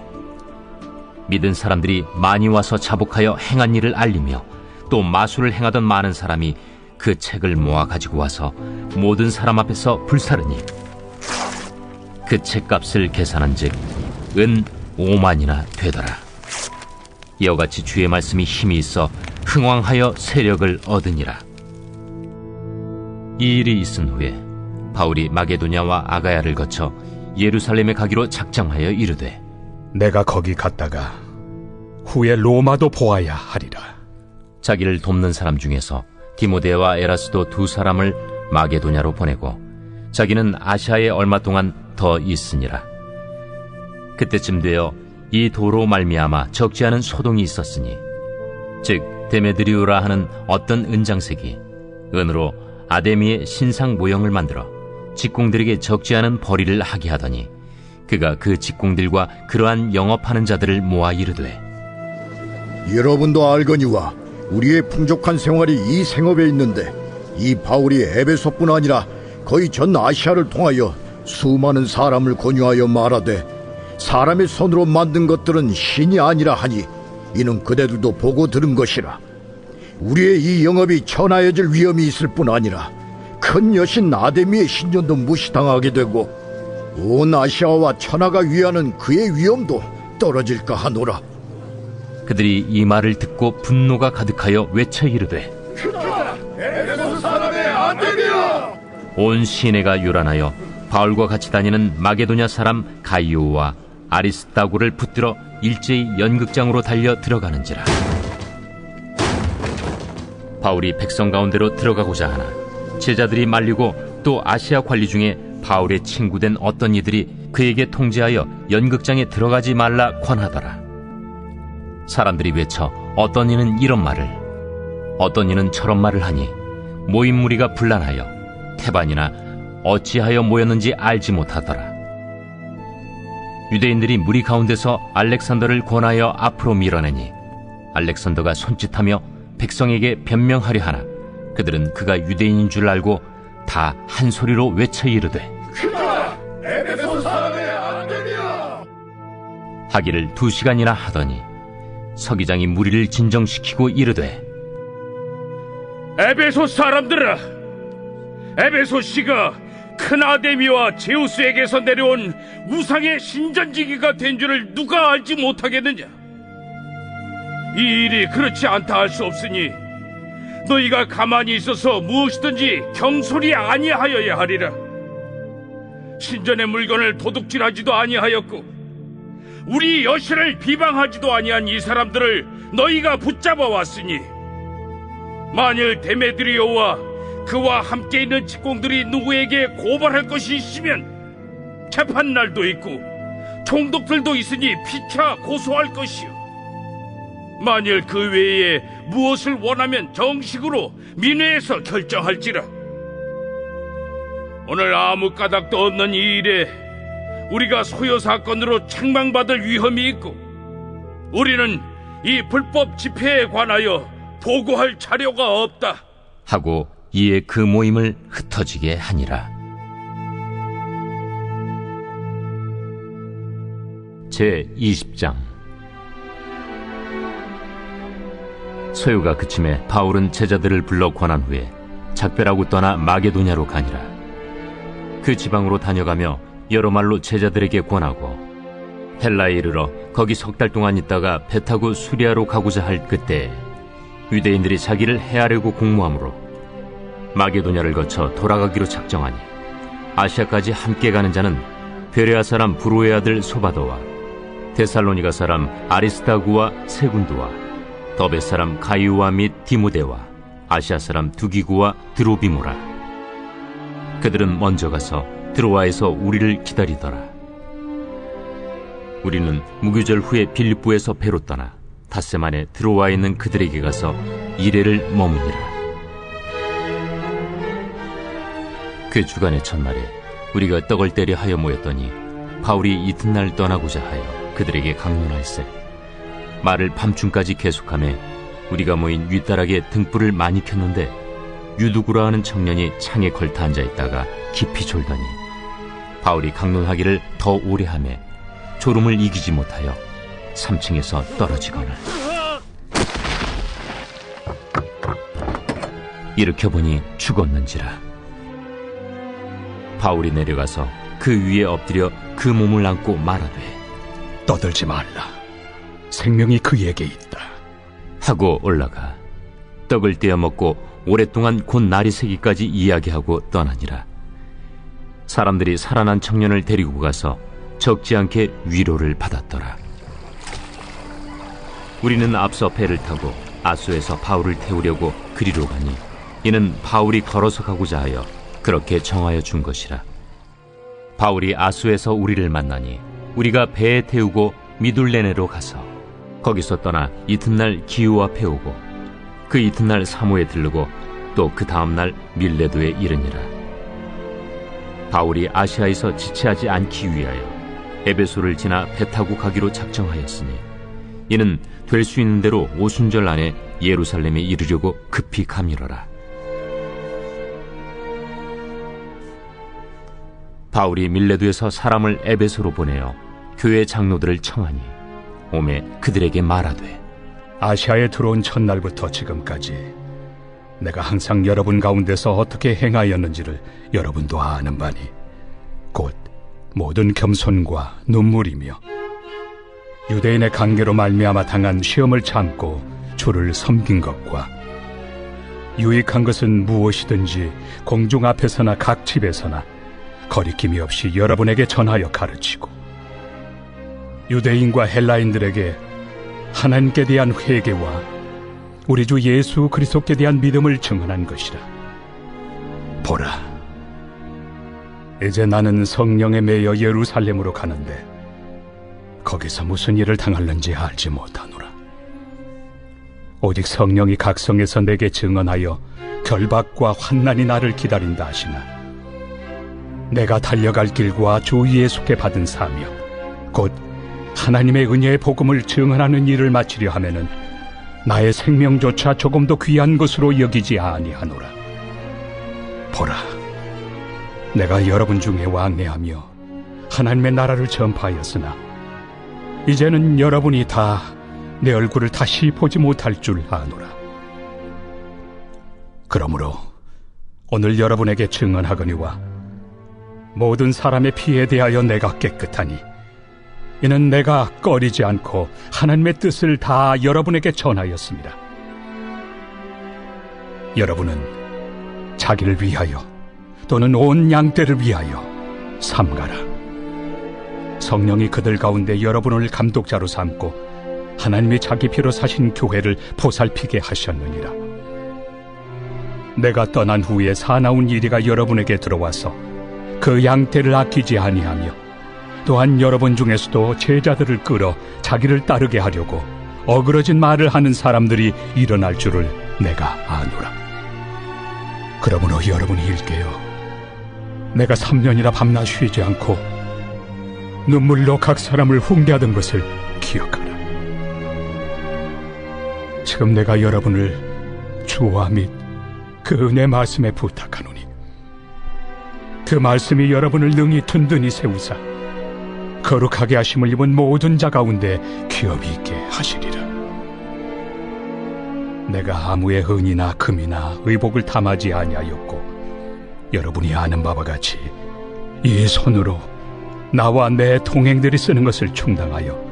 믿은 사람들이 많이 와서 자복하여 행한 일을 알리며 또 마술을 행하던 많은 사람이 그 책을 모아 가지고 와서 모든 사람 앞에서 불사르니 그 책값을 계산한즉 은 5만이나 되더라. 이와 같이 주의 말씀이 힘이 있어 흥왕하여 세력을 얻으니라. 이 일이 있은 후에 바울이 마게도냐와 아가야를 거쳐 예루살렘에 가기로 작정하여 이르되 내가 거기 갔다가 후에 로마도 보아야 하리라. 자기를 돕는 사람 중에서 디모데와 에라스도 2사람을 마게도냐로 보내고 자기는 아시아에 얼마 동안 더 있으니라. 그때쯤 되어 이 도로 말미암아 적지 않은 소동이 있었으니 즉 데메드리오라 하는 어떤 은장색이 은으로 아데미의 신상 모형을 만들어 직공들에게 적지 않은 벌이를 하게 하더니 그가 그 직공들과 그러한 영업하는 자들을 모아 이르되 여러분도 알거니와 우리의 풍족한 생활이 이 생업에 있는데 이 바울이 에베소뿐 아니라 거의 전 아시아를 통하여 수많은 사람을 권유하여 말하되 사람의 손으로 만든 것들은 신이 아니라 하니 이는 그대들도 보고 들은 것이라. 우리의 이 영업이 천하여질 위험이 있을 뿐 아니라 큰 여신 아데미의 신전도 무시당하게 되고 온 아시아와 천하가 위하는 그의 위엄도 떨어질까 하노라. 그들이 이 말을 듣고 분노가 가득하여 외쳐 이르되 에베소 사람의 아데미야! 온 시내가 요란하여 바울과 같이 다니는 마게도냐 사람 가이오와 아리스다고를 붙들어 일제히 연극장으로 달려 들어가는지라. 바울이 백성 가운데로 들어가고자 하나 제자들이 말리고 또 아시아 관리 중에 바울의 친구된 어떤 이들이 그에게 통제하여 연극장에 들어가지 말라 권하더라. 사람들이 외쳐 어떤 이는 이런 말을 어떤 이는 저런 말을 하니 모인 무리가 분란하여 태반이나 어찌하여 모였는지 알지 못하더라. 유대인들이 무리 가운데서 알렉산더를 권하여 앞으로 밀어내니 알렉산더가 손짓하며 백성에게 변명하려 하나 그들은 그가 유대인인 줄 알고 다 한 소리로 외쳐 이르되 에베소 사람의 아데미야! 하기를 2시간이나 하더니 서기장이 무리를 진정시키고 이르되 에베소 사람들아, 에베소 씨가 큰 아데미와 제우스에게서 내려온 우상의 신전지기가 된 줄을 누가 알지 못하겠느냐? 이 일이 그렇지 않다 할 수 없으니 너희가 가만히 있어서 무엇이든지 경솔히 아니하여야 하리라. 신전의 물건을 도둑질하지도 아니하였고 우리 여신을 비방하지도 아니한 이 사람들을 너희가 붙잡아 왔으니 만일 데메드리오와 그와 함께 있는 직공들이 누구에게 고발할 것이 있으면 재판날도 있고 총독들도 있으니 피차 고소할 것이요, 만일 그 외에 무엇을 원하면 정식으로 민회에서 결정할지라. 오늘 아무 까닭도 없는 이 일에 우리가 소요 사건으로 책망받을 위험이 있고 우리는 이 불법 집회에 관하여 보고할 자료가 없다 하고 이에 그 모임을 흩어지게 하니라. 제20장. 소요가 그침에 바울은 제자들을 불러 권한 후에 작별하고 떠나 마게도냐로 가니라. 그 지방으로 다녀가며 여러 말로 제자들에게 권하고 헬라에 이르러 거기 3달 동안 있다가 배 타고 수리아로 가고자 할 그때 유대인들이 자기를 해하려고 공모하므로 마게도냐를 거쳐 돌아가기로 작정하니 아시아까지 함께 가는 자는 베레아 사람 브로의 아들 소바도와 데살로니가 사람 아리스다구와 세군두와 더베 사람 가이오와 및 디모데와 아시아 사람 두기구와 드로비모라. 그들은 먼저 가서 드로아에서 우리를 기다리더라. 우리는 무교절 후에 빌립보에서 배로 떠나 닷새 만에 드로아에 있는 그들에게 가서 이레를 머무니라. 그 주간의 첫날에 우리가 떡을 때려 하여 모였더니 바울이 이튿날 떠나고자 하여 그들에게 강론할세 말을 밤중까지 계속하며 우리가 모인 윗다락에 등불을 많이 켰는데 유두구라 하는 청년이 창에 걸터 앉아있다가 깊이 졸더니 바울이 강론하기를 더 오래 하며 졸음을 이기지 못하여 3층에서 떨어지거늘 일으켜보니 죽었는지라. 바울이 내려가서 그 위에 엎드려 그 몸을 안고 말하되 떠들지 말라. 생명이 그에게 있다 하고 올라가 떡을 떼어 먹고 오랫동안 곧 날이 새기까지 이야기하고 떠나니라. 사람들이 살아난 청년을 데리고 가서 적지 않게 위로를 받았더라. 우리는 앞서 배를 타고 아소에서 바울을 태우려고 그리로 가니 이는 바울이 걸어서 가고자 하여 그렇게 정하여 준 것이라. 바울이 아소에서 우리를 만나니 우리가 배에 태우고 미둘레네로 가서 거기서 떠나 이튿날 기우 앞에 오고 그 이튿날 사모에 들르고 또 그 다음날 밀레도에 이르니라. 바울이 아시아에서 지체하지 않기 위하여 에베소를 지나 배 타고 가기로 작정하였으니 이는 될 수 있는 대로 오순절 안에 예루살렘에 이르려고 급히 가밀어라. 바울이 밀레도에서 사람을 에베소로 보내어 교회 장로들을 청하니 오매 그들에게 말하되 아시아에 들어온 첫날부터 지금까지 내가 항상 여러분 가운데서 어떻게 행하였는지를 여러분도 아는 바니 곧 모든 겸손과 눈물이며 유대인의 관계로 말미암아 당한 시험을 참고 주를 섬긴 것과 유익한 것은 무엇이든지 공중 앞에서나 각 집에서나 거리낌이 없이 여러분에게 전하여 가르치고 유대인과 헬라인들에게 하나님께 대한 회개와 우리 주 예수 그리스도께 대한 믿음을 증언한 것이라. 보라, 이제 나는 성령에 매여 예루살렘으로 가는데 거기서 무슨 일을 당할는지 알지 못하노라. 오직 성령이 각성에서 내게 증언하여 결박과 환난이 나를 기다린다 하시나 내가 달려갈 길과 주 예수께 받은 사명 곧 하나님의 은혜의 복음을 증언하는 일을 마치려 하면은 나의 생명조차 조금도 귀한 것으로 여기지 아니하노라. 보라, 내가 여러분 중에 왕래하며 하나님의 나라를 전파하였으나 이제는 여러분이 다 내 얼굴을 다시 보지 못할 줄 아노라. 그러므로 오늘 여러분에게 증언하거니와 모든 사람의 피에 대하여 내가 깨끗하니 이는 내가 꺼리지 않고 하나님의 뜻을 다 여러분에게 전하였습니다. 여러분은 자기를 위하여 또는 온 양떼를 위하여 삼가라. 성령이 그들 가운데 여러분을 감독자로 삼고 하나님이 자기 피로 사신 교회를 보살피게 하셨느니라. 내가 떠난 후에 사나운 이리가 여러분에게 들어와서 그 양떼를 아끼지 아니하며 또한 여러분 중에서도 제자들을 끌어 자기를 따르게 하려고 어그러진 말을 하는 사람들이 일어날 줄을 내가 아노라. 그러므로 여러분이 일깨어 내가 3년이나 밤낮 쉬지 않고 눈물로 각 사람을 훈계하던 것을 기억하라. 지금 내가 여러분을 주와 및 그 은혜 말씀에 부탁하노니 그 말씀이 여러분을 능히 든든히 세우사 거룩하게 하심을 입은 모든 자 가운데 기업이 있게 하시리라. 내가 아무의 은이나 금이나 의복을 탐하지 아니하였고 여러분이 아는 바와 같이 이 손으로 나와 내 동행들이 쓰는 것을 충당하여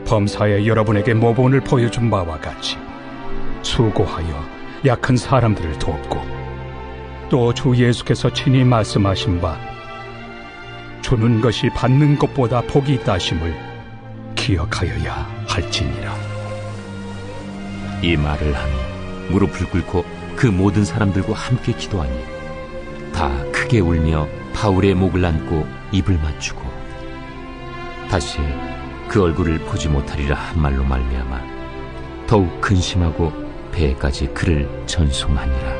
범사에 여러분에게 모본을 보여준 바와 같이 수고하여 약한 사람들을 돕고 또 주 예수께서 친히 말씀하신 바 주는 것이 받는 것보다 복이 있다 하심을 기억하여야 할지니라. 이 말을 하며 무릎을 꿇고 그 모든 사람들과 함께 기도하니 다 크게 울며 바울의 목을 안고 입을 맞추고 다시 그 얼굴을 보지 못하리라 한 말로 말미암아 더욱 근심하고 배에까지 그를 전송하니라.